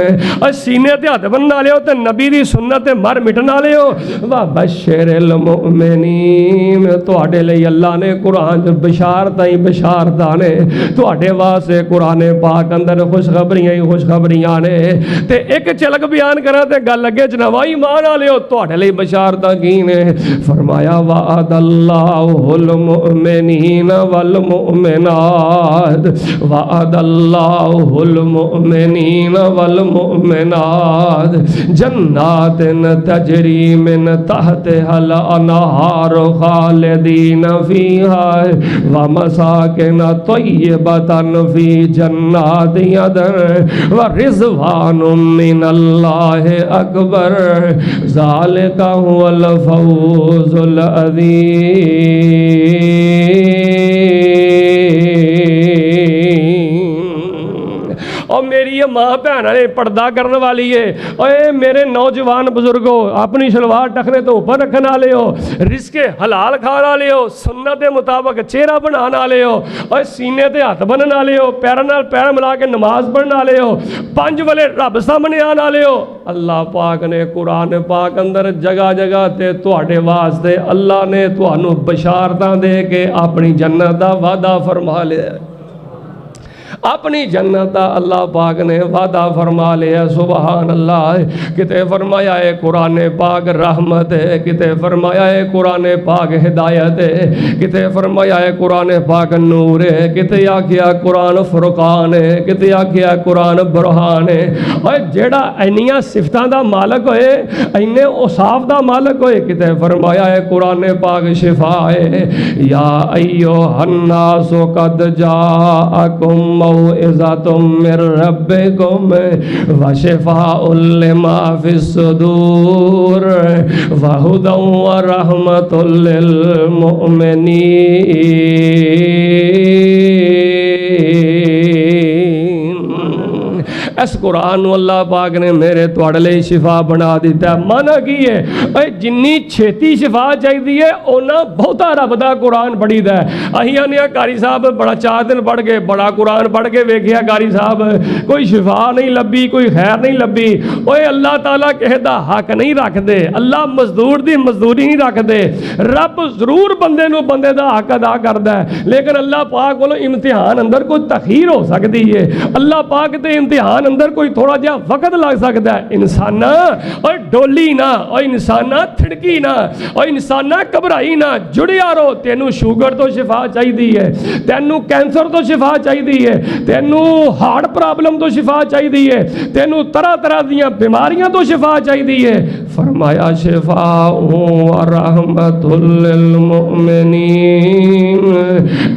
[SPEAKER 1] और सीने ते हथ बनने वाले हो तो नबी दी सुन्नत ते मर मिटन वाले हो, व बशरिल मुमिनीन। तुहाडे लई अल्लाह ने कुरान च बशारतां ही बशारतां ने, तुहाडे वास्ते कुरान पाक अंदर खुशखबरियां ही खुशखबरियां ने। ते एक झलक बयान करा ते गल अगे जनाबा ईमान वाले हो, तुहाडे लई बशारतां की ने? फरमाया वअदल्लाहुल मुमिनीन वल मुमिनात, वअदल्लाहुल मुमिनीन वल मुमिनात जन्नातिन तजरी मिन तहतिहल अनहार खालिदीन फीहा व मसाकिन तय्यबतन फी जन्नाति अदन व रिज़वानुम मिनल्लाहि अकबर ज़ालिका हुवल फौज़ुल अज़ीम। और मेरी ये माँ भैन ने पर्दा करने वाली है। ओए मेरे नौजवान बुजुर्गो, अपनी शलवार टखने तो ऊपर रखने वाले हो, रिस्के हलाल खाने वाले हो, सुन्नत के मुताबिक चेहरा बनाने वाले हो, और सीने ते हथ बनने वाले हो, पैरों नाल पैर मिला के नमाज पढ़ने वाले हो, 5 वेले रब सामने आने वाले हो। अल्लाह पाक ने कुरान पाक अंदर जगह जगह ते तुहाडे वास्ते अल्लाह ने तुहानू बशारतां दे के अपनी जन्नत दा वादा फरमा लिया। अपनी जन्नत का अल्लाह पाक ने वादा फरमा लिया। सुबहान अल्लाह। किते फरमाया है कुरान पाक रहमत है, किते फरमाया है कुरान पाक हिदायत है, किते फरमाया है कुरान पाक नूर है, किते आखिया कुरान फुरकान है, किते आखिया कुरान बुरहान है। और जेड़ा इन्नियां सिफतां दा मालक होए, इन्ने औसाफ दा मालक होए, किते फरमाया है कुरान पाक शिफा है। या अय्युहन्नासु कद जाअकुम मौइज़तुम मिर रब्बिकुम व शिफ़ाउल लिमा फिस सुदूर व हुदौ व रहमतुल लिल मुमिनीन। इस कुरान अल्लाह पाक ने मेरे तुहाडे लई शिफा बना दिता। माना की है भाई जिन्नी छेती शिफा चाहिए उन्ना बहुता रब दा कुरान पढ़ीदा है। असीं आने कारी साहब बड़ा 4 दिन पढ़ के बड़ा कुरान पढ़ के वेखिया कारी साहब कोई शिफा नहीं लभी, कोई खैर नहीं लभी। ओए अल्लाह ताला किसी दा हक नहीं रखदे, अल्लाह मजदूर दी मजदूरी नहीं रखदे। रब जरूर बंदे नूं बंदे दा हक अदा करदा है, लेकिन अल्लाह पाक कोलों इम्तिहान अंदर कोई तखीर हो सकती है। अल्लाह पाक दे इम्तिहान अंदर कोई थोड़ा जिहा वक्त लग सकता है। इंसाना और डोली ना, और इंसाना थिड़की ना, और इंसाना घबराई ना, जुड़िया रहो। तेनू शुगर तो शिफा चाहिए है, तेनू कैंसर तो शिफा चाहिए है, तेनू हार्ट प्रॉब्लम तो शिफा चाहिए है, तेनू तरह तरह दियां बीमारियां तो शिफा चाहिए है। फरमाया शिफा व रहमतुल लिल मुमिनीन।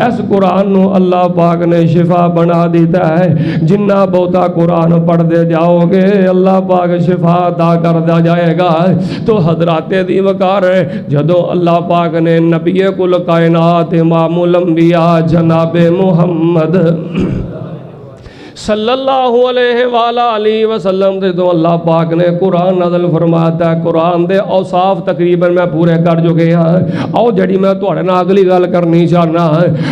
[SPEAKER 1] इस कुरान नू अल्लाह पाक ने शिफा बना दिता है। जिन्ना बहुता कुरान पढ़ते जाओगे अल्लाह पाक शिफा अदा करता जाएगा। तो हजराते दी वकार जदों अल्लाह पाक ने नबी कुल कायनात इमामुल अंबिया जनाबे मुहम्मद सल्लल्लाहु अलैहि वसल्लम से तो अल्लाह पाक ने कुरान नाज़िल फरमाता है। कुरान दे औसाफ तकरीबन मैं पूरे कर चुके हाँ। आओ जड़ी मैं तुहाडे नाल अगली गल करनी चाहना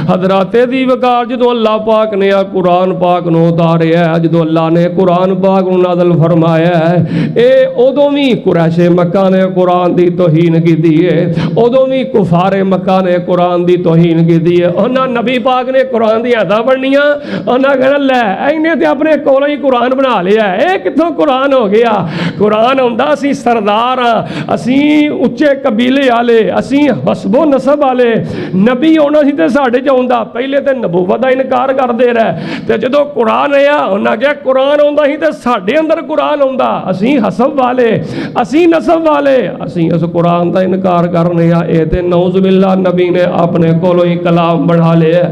[SPEAKER 1] हजराते दी वकार जो अल्लाह पाक ने कुरान पाक नूं उतारिया, जो अल्लाह ने कुरान पाक नूं नाज़िल फरमाया है, ये उदों भी कुरैशे मक्का ने कुरान की तौहीन की है, उदों भी कुफारे मक्का ने कुरान की तौहीन की है। उन्होंने नबी पाक ने कुरान दी आयतां पढ़नियां, उन्होंने कहना लै इन्हें तो अपने कोलों ही कुरान बना लिया। ये कितों कुरान हो गया? कुरान आंदा असीं सरदार हाँ, असीं उच्चे कबीले वाले, असीं हसबो नसब वाले। नबी आउणा सी ते साडे च आउंदा, पहले तो नबूवत का इनकार करते रहे, तो जो कुरान आया उन्हें क्या कुरान आउंदा सी ते साडे अंदर कुरान आउंदा। असीं हसब वाले, असीं नसब वाले, असीं उस कुरान का इनकार करने आ। ये तो नौज़ बिल्ला नबी ने अपने कोलों ही कलाम बना लिया।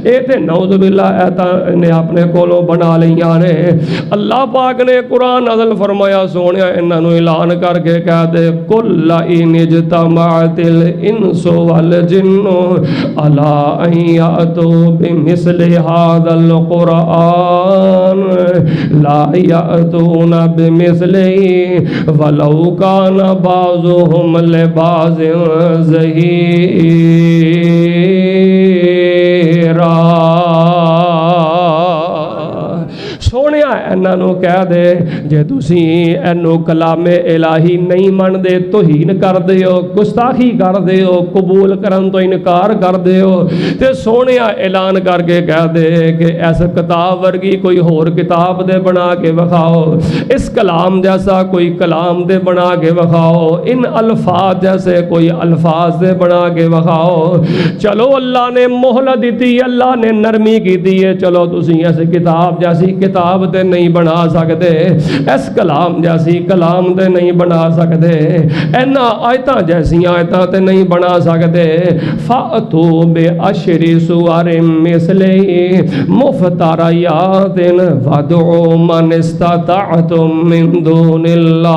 [SPEAKER 1] ये तो नौज़ बिल्ला ने अपने कोलों बना लिया ने। अल्लाह पाक ने कुरान नाज़िल फरमाया, सोनिया इन्हों ऐलान करके कह दे, कुल इन इज्तमाअतिल इंसु वल जिन्नु अला अन यातू बिमिस्लि हाज़ल कुरान ला यातूना बिमिस्लिही वलौ काना बाज़ुहुम लिबाज़िन ज़हीरा। सोनिया इन्हों कह दे, जे तुसी इनू कलामे इलाही नहीं मनते, तौहीन करते हो, गुस्ताखी करते हो, कबूल करन तो इनकार करते हो, तो सोनिया ऐलान करके कह दे कि इस किताब वर्गी कोई होर किताब दे बना के विखाओ, इस कलाम जैसा कोई कलाम दे बना के विखाओ, इन अल्फाज जैसे कोई अल्फाज दे बना के विखाओ। चलो अल्लाह ने मोहलत दी, अल्लाह ने नरमी की दी है, चलो तुसी इस किताब जैसी किताब ते नहीं बना सकते, इस कलाम जैसी कलाम ते नहीं बना सकते, इन्हां आयतां जैसी आयतां ते नहीं बना सकते। फ़अतू बिअशरि सुवरिम मिस्लिही मुफ़्तरयातिन वदउ मन इस्ततअतुम मिन दूनिल्लाह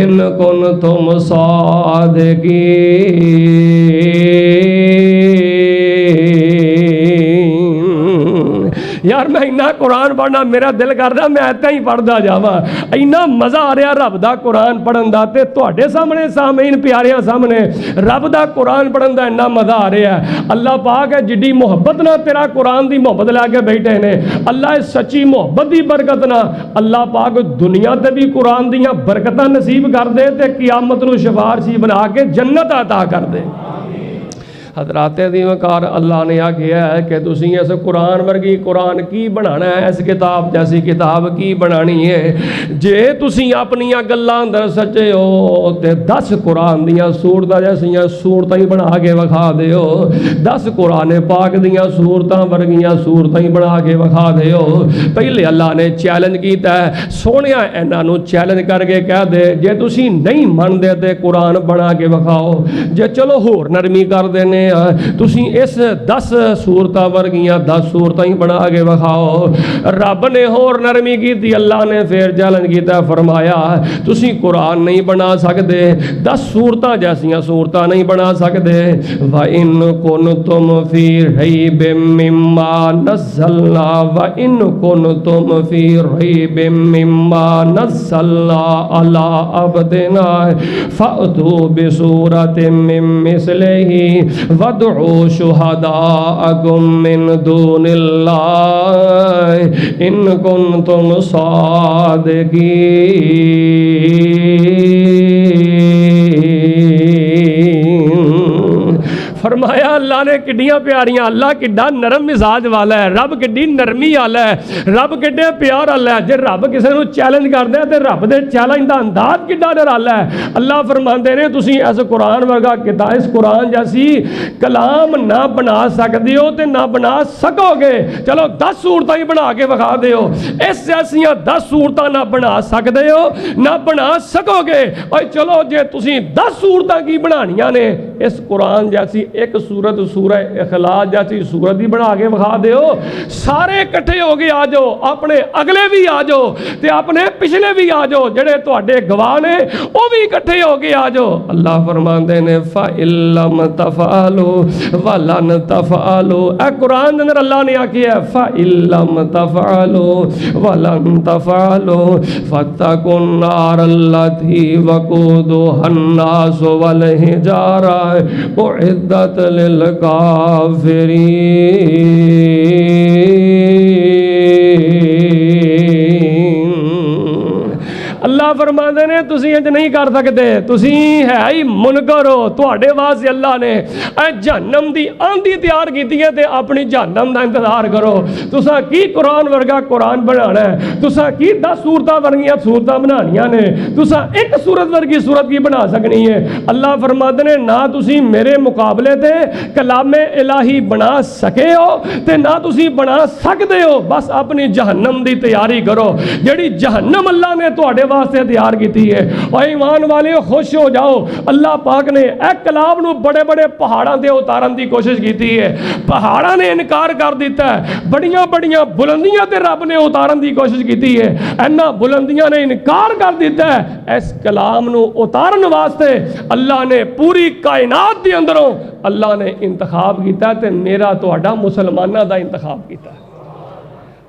[SPEAKER 1] इन कुन्तुम सादिकीन। यार मैं इन्ना कुरान पढ़ना, मेरा दिल करदा मैं ऐसा ही पढ़ता जावा। इन्ना मज़ा आ रहा रब दा कुरान पढ़न दा, ते तुहाडे सामने सामीन प्यारियां सामने रब दा कुरान पढ़न दा इन्ना मज़ा आ रहा है। अल्लाह पाक है जिड्डी मुहब्बत ना तेरा कुरान दी मुहब्बत लैके बैठे ने। अल्लाह इस सच्ची मुहब्बत की बरकत ना अल्लाह पाक दुनिया ते भी कुरान दियां बरकतां नसीब कर दे, ते क़यामत नूं सिफारशी बना के जन्नत अता कर दे। हजराते दी वकार अल्लाह ने आखिया है कि तुसी इस कुरान वर्गी कुरान की बनाना है, इस किताब जैसी किताब की बनानी है। जे तुसी अपनियां गल्लां अंदर सच्चे हो ते 10 कुरान दियां सूरतां जैसियां सूरतां ही बना के विखा दिओ, 10 कुरान पाक दियां सूरतां वर्गियां सूरतां ही बना के विखा दिओ। पहले अल्लाह ने चैलेंज किया है, सोनिया इन्हां नूं चैलेंज करके कह दे, जे तुसी नहीं मनदे ते कुरान बना के विखाओ, जे चलो होर नरमी कर देने तुसी इस 10 सूरतां वर्गियां 10 सूरतां ही बना के विखाओ। रब ने होर नरमी की थी, अल्लाह ने फिर चैलेंज किया, फरमाया तुसी कुरान नहीं बना सकते, 10 सूरतां जैसियां सूरतां नहीं बना सकते। व इन कुन्तुम फी रैबिम मिम्मा नज़्ज़लना व इन कुन्तुम फी रैबिम मिम्मा नज़्ज़लना अला अब्दिना फ़अतू बिसूरतिम मिन मिस्लिही वदउ शुहदाअकुम मिन दूनिल्लाह इन कुन्तुम सादिकीन। फरमाया अल्लाह ने किड्डियां प्यारियां, अल्लाह किड्डा नरम मिजाज वाला है, रब किड्डी नरमी वाला है, रब किड्डे प्यार वाला है। जे रब किसी को चैलेंज करते हैं तो रब के चैलेंज का अंदाज किड्डा निराला है। अल्लाह फरमाते ने तुसी इस कुरान वर्गा किताब, इस कुरान जैसी कलाम ना बना सकते हो तो ना बना सकोगे। चलो 10 सूरतां ही बना के विखा दिओ, इस जैसियां 10 सूरतां ना बना सकते हो ना बना सकोगे। और चलो जे तुसी 10 सूरतां की बनानियां ने, इस कुरान जैसी एक सूरत सूरह इखलास जैसी सूरत ही बना के विखा दिओ। सारे इकट्ठे हो गए आ जाओ, अपने अगले भी आ जाओ ते अपने पिछले भी आ जाओ, जेड़े तुहाडे गवाह ने वो भी इकट्ठे हो गए आ जाओ। अल्लाह फरमाते ने फ़इल्लम तफ़अलू वलन तफ़अलू, ए कुरान के अंदर अल्लाह ने आखिया फ़इल्लम तफ़अलू वलन तफ़अलू फ़त्तकुन नारल्लती वक़ूदुहा अन्नास वल हिजारा उइद्दत लिल काफिरीन। अल्लाह फरमाते फरमाते ने तुसी इंज नहीं कर सकते, तुसी है ही मुनकर हो। तुहाडे वास्ते अल्लाह ने जहन्नम दी आंधी तैयार की है ते अपनी जहन्नम का इंतजार करो। तुसा की कुरान वर्गा कुरान बनाना है, तुसा की 10 सूरतां वर्गियां सूरतां बनानियां ने, तुसा एक सूरत वर्गी सूरत की बना सकनी है। अल्लाह फरमाते ने ना तुसी मेरे मुकाबले ते कलामे इलाही बना सके हो ते ना तुसी बना सकते हो। बस अपनी जहन्नम की तैयारी करो जिहड़ी जहन्नम अल्लाह ने तुहाडे वास्ते तैयार की है। और ईमान वाले खुश हो जाओ, अल्लाह पाक ने ए कलाम नूं बड़े बड़े पहाड़ों से उतारन की कोशिश की है। पहाड़ों ने इनकार कर दिता है, बड़ियां बड़ियां बुलंदियां ते रब ने उतारन की कोशिश की है। इन्हां बुलंदियां ने इनकार कर दिता है। इस कलाम नूं उतारन वास्ते अल्लाह ने पूरी कायनात के अंदरों अल्लाह ने इंतखाब किया ते मेरा तुहाडा मुसलमाना का इंतखाब किया।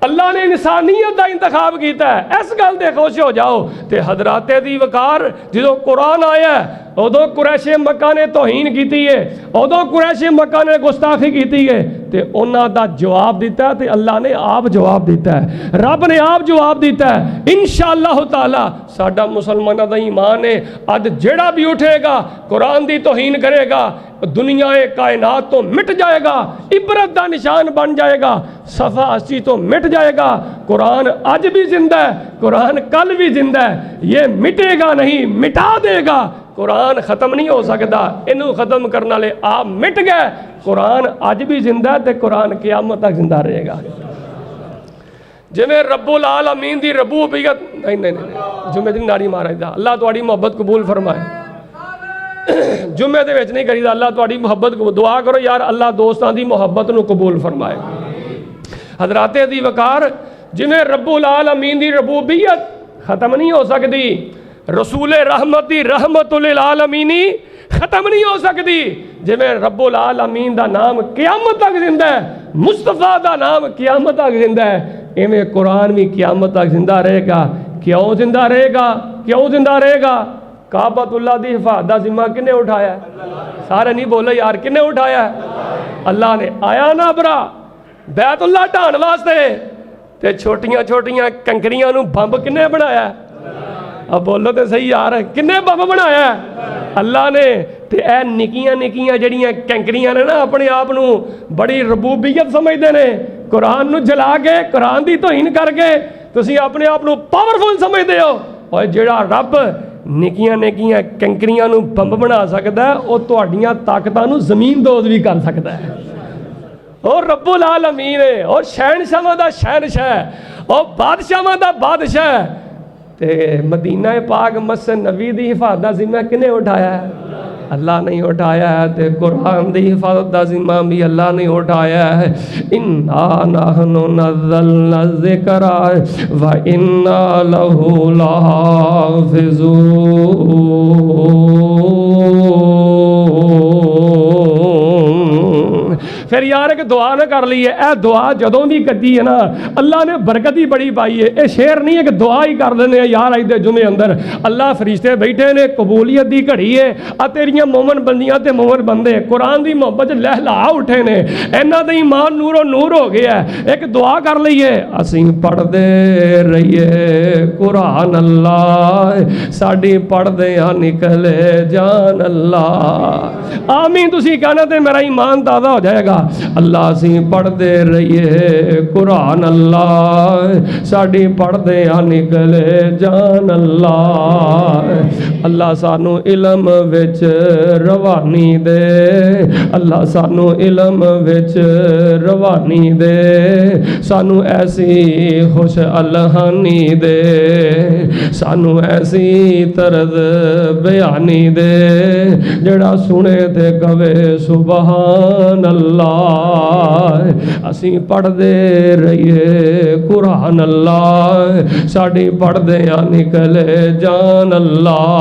[SPEAKER 1] अल्लाह ने इंसानियत का इंतखाब किया है। इस गल से खुश हो जाओ। तो हजराते दी वकार जो कुरान आया उदों कुरैशे मक्का ने तौहीन की है, उदों कुरैशे मक्का ने गुस्ताखी की है, तो उन्हों का जवाब दिता है। तो अल्लाह ने आप जवाब दिता है, रब ने आप जवाब दिता है। इंशाअल्लाह ताला साडा मुसलमानों का ईमान है, अज जेड़ा भी उठेगा कुरान की तौहीन करेगा दुनिया कायनात तो मिट जाएगा, इबरत का निशान बन जाएगा, सफ़ा अस्सी तो मिट जाएगा। कुरान अज भी जिंदा है, कुरान कल भी जिंदा है, ये मिटेगा नहीं, मिटा देगा। कुरान खत्म नहीं हो सकता, इनू खत्म करने वाले आप मिट गए। कुरान अज भी जिंदा है तो कुरान क़यामत तक जिंदा रहेगा। जिवें रब्बुल आलमीन दी रबूबियत नहीं नहीं नहीं जुमे दी नाड़ी महाराज दा अल्लाह तुहाडी मोहब्बत कबूल फरमाए। जुमे दे विच नहीं करीदा, अल्लाह तुहाडी मोहब्बत को दुआ करो यार अल्लाह दोस्तां दी मोहब्बत नूं कबूल फरमाए। हजराते दी वकार जिवें रब्बुल आलमीन दी रबूबियत खत्म नहीं हो सकती, रसूल रहमत दी रहमतुल आलमीनी खत्म नहीं हो सकती। जिवें रब्बुल आलमीन दा नाम क़यामत तक जिंदा है, मुस्तफा दा नाम क़यामत तक जिंदा है, इवें कुरान भी क़यामत तक जिंदा रहेगा। क्यों जिंदा रहेगा? क्यों जिंदा रहेगा? काबतुल्लाह दी हिफाजत दा जिम्मा किन्ने उठाया? सारे नहीं बोले यार, किन्ने उठाया? अल्लाह ने। आया ना भरा बैतुल्लाह ढाण वास्ते ते छोटियां छोटियां कंकरियां नूं बंब किन्ने बनाया? अब बोलो तो सही यार, किन्ने बंब बनाया? अल्लाह ने। ते ए निकियां निकियां जड़ियां कंकरियां ने ना अपने आप नूं बड़ी रबूबियत समझते ने। कुरान नूं जला के कुरान की तौहीन करके तुसीं अपने आप नूं पावरफुल समझते हो। और जिहड़ा रब निकियां निकियां कंकरियां नूं बंब बना सकता है वह तुहाडियां ताकतां नूं जमीन दोज भी कर सकता है। और रब्बुल आलमीन है, और शहनशाहां दा शहनशाह, और बादशाहां दा बादशाह। ते मदीना पाक मस्जिद नबी दी हिफाजत दा जिम्मा किने उठाया है? अल्लाह नहीं उठाया है। ते कुरान दी हिफाजत दा जिम्मा भी अल्लाह नहीं उठाया है। इन्ना नहनु नज़्ज़लना ज़िक्रा व इन्ना लहू लहाफ़िज़ून। फिर यार एक दुआ न कर ली है, ए दुआ जदों भी कदी है ना अल्लाह ने बरकत ही बड़ी पाई है। ये शेर नहीं है कि दुआ ही कर देने यार अज दे जुमे अंदर अल्लाह फरिश्ते बैठे ने, कबूलियत की घड़ी है। आ तेरियां मोमन बंदियां ते मोमन बंदे कुरान की मोहब्बत लहला उठे ने, इन्हां दा ईमान नूरो नूर हो गया। एक दुआ कर लईए, असीं पढ़दे रहिए कुरान अल्लाह साडी पढ़दे निकले जान अल्लाह। आमीन तुसीं कहना ते मेरा ईमान ताज़ा हो जाएगा। अल्लाह असी पढ़ते रहिए कुरान अल्लाह साड़ी पढ़ते निकले जान अल्लाह। अल्लाह सानू इलम विच रवानी दे, अल्लाह सानू इलम विच रवानी दे, सानू ऐसी खुश अलहानी दे, सानू ऐसी तरद बयानी दे जड़ा सुने ते कवे सुबहान अल्लाह। असी पढ़ते रहिए कुरान अल्लाह साड़ी पढ़दे निकले जान अल्लाह।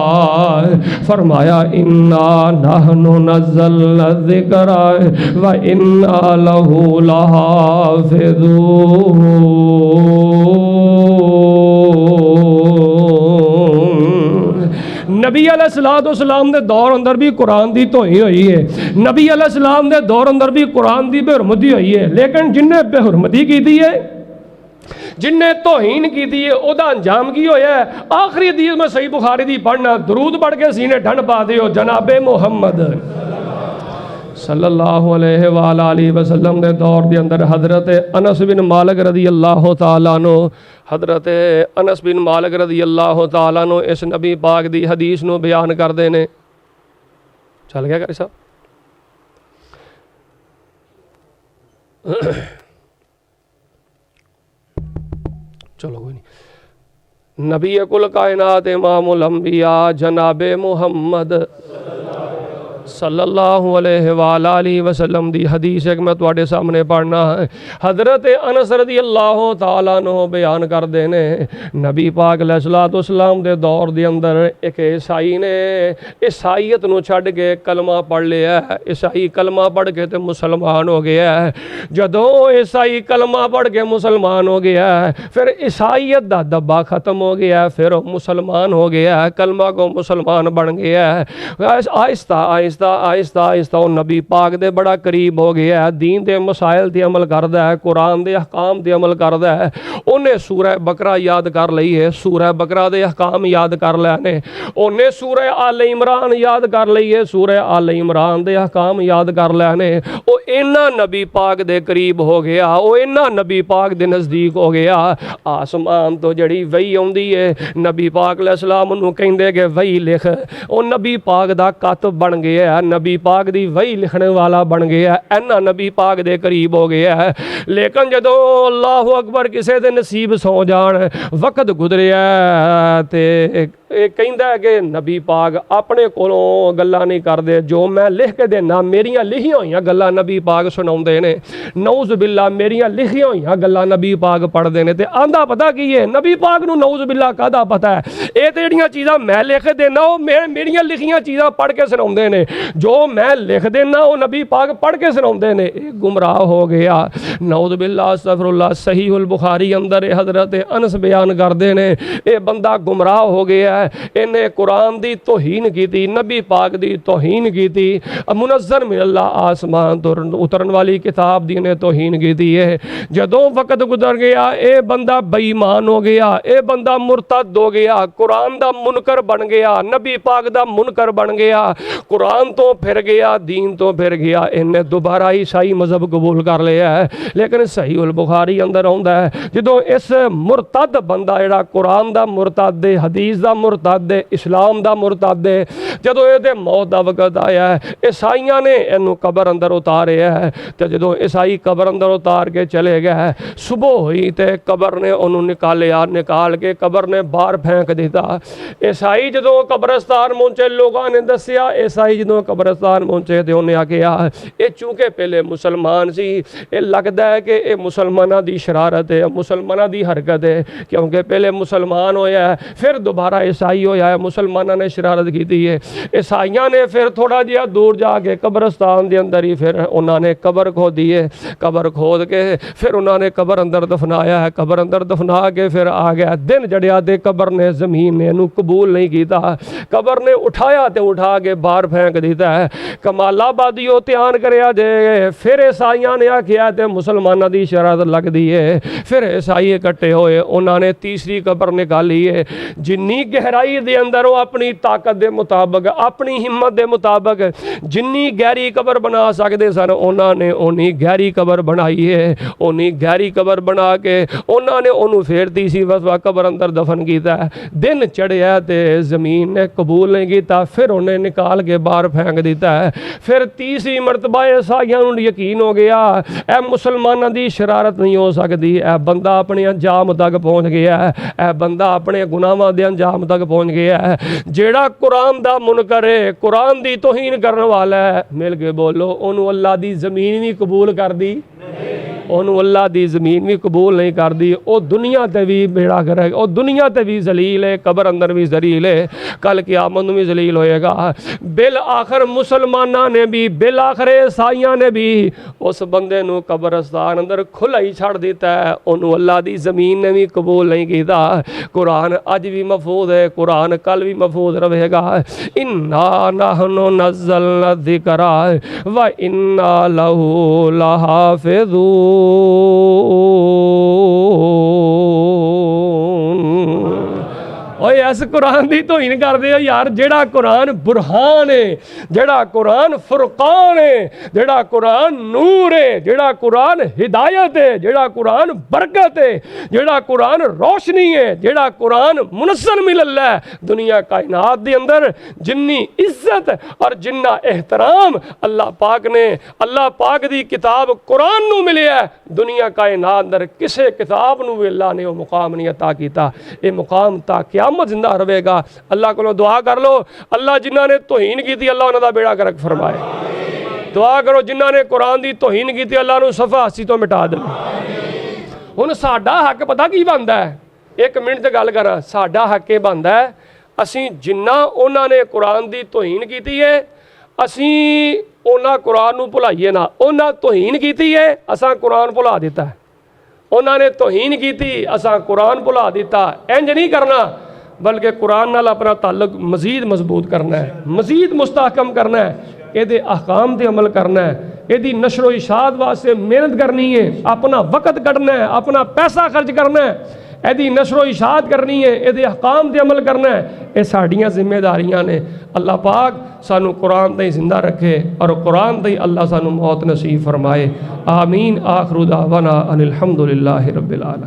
[SPEAKER 1] फरमाया इन्ना नहनु नज़्ज़लना ज़िक्रा व इन्ना लहू लहाफ़िज़ून। नबी अलैहिस्सलाम के दौर अंदर भी कुरान की धोई हुई है, नबी अलैहिस्सलाम के दौर अंदर भी कुरान की बेहुरमती हुई है। लेकिन जिन्हें बेहुरमती की है जिन्हें तोहीन की थी ओदा अंजाम की होया है। आखिरी हदीस में सही बुखारी दी पढ़ना, दरूद पढ़ के सीने ठंड पा दियो। जनाबे मुहम्मद सल्लल्लाहु अलैहि वसल्लम के दौर के अंदर हज़रत अनस बिन मालिक रज़ी अल्लाह तआला अन्हु, हज़रत अनस बिन मालिक रज़ी अल्लाह तआला अन्हु इस नबी पाक दी हदीस नूं बयान करते हैं। चल गया कारी साहब? चलो कोई नहीं। नबी कुल कायनात इमामुल अंबिया जनाबे मुहम्मद सल्लल्लाहु अलैहि वसल्लम दी हदीस एक मैं तुहाडे सामने पढ़ना है। हज़रत अनस रज़ी अल्लाह तआला अन्हु बयान करते हैं, नबी पाक अलैहिस्सलाम दे दौर दे अंदर एक ईसाई ने ईसाईयत नूं छड्ड के कलमा पढ़ लिया। ईसाई कलमा पढ़ के तो मुसलमान हो गया है। जदों ईसाई कलमा पढ़ के मुसलमान हो गया है, फिर ईसाईयत दा दब्बा ख़त्म हो गया, फिर मुसलमान हो गया, कलमा को मुसलमान बन गया। आहिस्ता आहिस्ता आहिस्ता आहिस्ता वो नबी पाक दे बड़ा करीब हो गया है। दीन दे मसाइल ते अमल करदा है, कुरान दे अहकाम ते अमल करदा है। उन्हें सूरह बकरा याद कर लई है, सूरह बकरा दे अहकाम याद कर लैने। उन्हें सूरह आल इमरान याद कर लई है, सूरह आल इमरान दे अहकाम याद कर लैने। वो इन्ना नबी पाक दे करीब हो गया, वो इन्ना नबी पाक दे नज़दीक हो गया। आसमान तो जड़ी वही आउंदी है, नबी पाक अलैहिस्सलाम नूं कहंदे कि वही लिख। वो नबी पाक दा कातब बन गया, नबी पाक दी वही लिखने वाला बन गया, इन्ना नबी पाक दे करीब हो गया है। लेकिन जदों अल्लाहु अकबर किसे दे नसीब सौ जान, वक्त गुजरिया ते कहंदा है कि नबी पाक अपने कोलों गल्लां नहीं करदे, जो मैं लिख के देना मेरियां लिखियां होइयां गल्लां नबी पाक सुनाउंदे ने। नऊज़ बिल्ला मेरियां लिखियां होइयां गल्लां नबी पाक पढ़दे ने। ते आंदा पता की है नबी पाक नूं नऊज़ बिल्ला कादा पता है? ये तो जिहड़ियां चीज़ां मैं लिख के देना वो मेरियां लिखियां चीज़ां पढ़ के सुनाउंदे ने, जो मैं लिख देना वो नबी पाक पढ़ के सुनाउंदे ने। गुमराह हो गया। नऊज़ बिल्ला अस्तगफिरुल्लाह। सहीहुल बुखारी अंदर हज़रत अनस बयान करते हैं, ये बंदा गुमराह हो गया। इन्हें कुरान की तोहीन की थी, नबी पाक की तोहीन की थी, मुनज़्ज़र मिनल्लाह आसमान तो उतरन वाली किताब दी इन्हें तोहीन की थी है। जदों वक्त गुजर गया ये बंदा बेईमान हो गया, ये बंदा मुरतद हो गया, कुरान का मुनकर बन गया, नबी पाक का मुनकर बन गया, कुरान तो फिर गया, दीन तो फिर गया। इन्हें दोबारा ईसाई मजहब कबूल कर लिया है। लेकिन सहीहुल बुखारी अंदर आउंदा है जदों इस मुरतद बंदा जिहड़ा कुरान का मुरतद है, हदीस का मुरतद है, इस्लाम का मुरतद है, जदों ये मौत का वक्त आया है, ईसाइयां ने इनू कबर अंदर उतारिया है। तो जदों ईसाई कबर अंदर उतार के चले गए, सुबह हुई तो कबर ने उन्होंने निकालिया, निकाल के कबर ने बाहर फेंक दिता। ईसाई जदों कब्रस्तान पहुंचे, लोगों ने दसिया, ईसाई जदों कब्रस्तान पहुंचे तो उन्हें आखिया ये चूंकि पहले मुसलमान सी, ये लगता है कि ये मुसलमानों की शरारत है, मुसलमानों की हरकत है, क्योंकि पहले मुसलमान होया है, फिर दोबारा ईसाई होया है, मुसलमानों ने शरारत की है। ईसाइयां ने फिर थोड़ा जिहा दूर जाके कब्रस्तान के अंदर ही फिर उन्होंने कबर खोदी है। कबर खोद के फिर उन्होंने कबर अंदर दफनाया है। कबर अंदर दफना के फिर आ गया दिन जड़िया तो कबर ने जमीन ने इनू कबूल नहीं किया, कबर ने उठाया तो उठा के बाहर फेंक दिता है। कमालाबादी वो ध्यान करया जे, फिर ईसाइयां ने आखिया तो मुसलमानों की शरारत लगती है। फिर ईसाई इकट्ठे होए, उन्होंने तीसरी कबर निकाली है। जिन्नी गहराई दे अंदर वो अपनी ताकत के मुताबिक, अपनी हिम्मत के मुताबिक जिन्नी गहरी कबर बना सकते सन, उन्होंने उन्नी गहरी कबर बनाई है। उन्नी गहरी कबर बना के उन्होंने उन्होंने फिर तीसरी वसवा कबर अंदर दफन किया। दिन चढ़िया तो जमीन ने कबूल नहीं किया, फिर उन्हें निकाल के बाहर फेंक दिता है। फिर तीसरी मरतबा ईसाइयां नूं यकीन हो गया ए मुसलमानों की शरारत नहीं हो सकती, ए बंदा अपने अंजाम तक पहुँच गया है, ए बंदा अपने गुनाहों के अंजाम तक पहुँच गया है। जेड़ा कुरान दा मुनकर है, कुरान दी तौहीन करने वाला है, मिल के बोलो उन्होंने अल्लाह दी ज़मीन भी कबूल कर दी, उन्होंने अल्लाह दी ज़मीन भी कबूल नहीं कर दी। वो दुनिया ते भी बेड़ा करेगा, वो दुनिया ते भी जलील है, कबर अंदर भी जलील है, कल क़यामत में भी जलील होएगा। बिल आखिर मुसलमाना ने भी, बिल आखिर ईसाइयां ने भी उस बंदे नूं कब्रस्तान अंदर खुला ही छड़ दिता है। उन्होंने अल्लाह दी ज़मीन ने भी कबूल नहीं किया। कुरान अज भी महफूज है, कुरान कल भी महफूज रहेगा। इन्ना नहनु नज़्ज़लना ज़िक्रा व इन्ना लहू लहाफ़िज़ून। ओए इस कुरान की तोहीन करते हो यार, जेड़ा कुरान बुरहान है, जेड़ा कुरान फुरकान है, जेड़ा कुरान नूर है, जेड़ा कुरान हिदायत है, जेड़ा कुरान बरकत है, जेड़ा कुरान रोशनी है, जेड़ा कुरान मुनस्सर मिलल्ला है। दुनिया कायनात दे अंदर जिन्नी इज्जत और जिन्ना एहतराम अल्लाह पाक ने अल्लाह पाक दी किताब कुरान नू मिलिया है, दुनिया कायनात अंदर किसी किताब नू भी अल्लाह ने वो मुकाम नहीं अता कीता। ये मुकाम ता क़यामत जिंदा रहेगा। अल्लाह को दुआ कर लो, अल्लाह जिन्हां ने तौहीन की अल्लाह उन्हां दा बेड़ा गर्क फरमाए। दुआ करो जिन्हां ने कुरान की तौहीन की अल्लाह नू सफा हस्ती तो मिटा दे। हुण साडा हक पता की बनता है, एक मिनट गल करा, साडा हक ये बनता है असी जिन्ना उन्होंने कुरान की तौहीन की है असी उन्हां कुरान नू भुलाइए ना। उन्हां तौहीन की है असां कुरान भुला दिता है, उन्होंने तौहीन की असां कुरान भुला दिता। इंज नहीं करना, बल्कि कुरान नाल अपना ताल्लुक मजीद मजबूत करना है, मजीद मुस्तहकम करना है, ये अहकाम ते अमल करना है, यदि नशरो इशात वास्ते मेहनत करनी है, अपना वक़्त कढ़ना है, अपना पैसा खर्च करना है, यदि नशरो इशात करनी है, ये अहकाम ते अमल करना है, ये साड़ियाँ जिम्मेदारियां ने। अल्लाह पाक सानू कुरान ते जिंदा रखे और कुरान ते अल्लाह सानू मौत नसीब फरमाए। आमीन। आखिरु दावाना अनिल हम्दुलिल्लाहि रब्बिल आलमीन।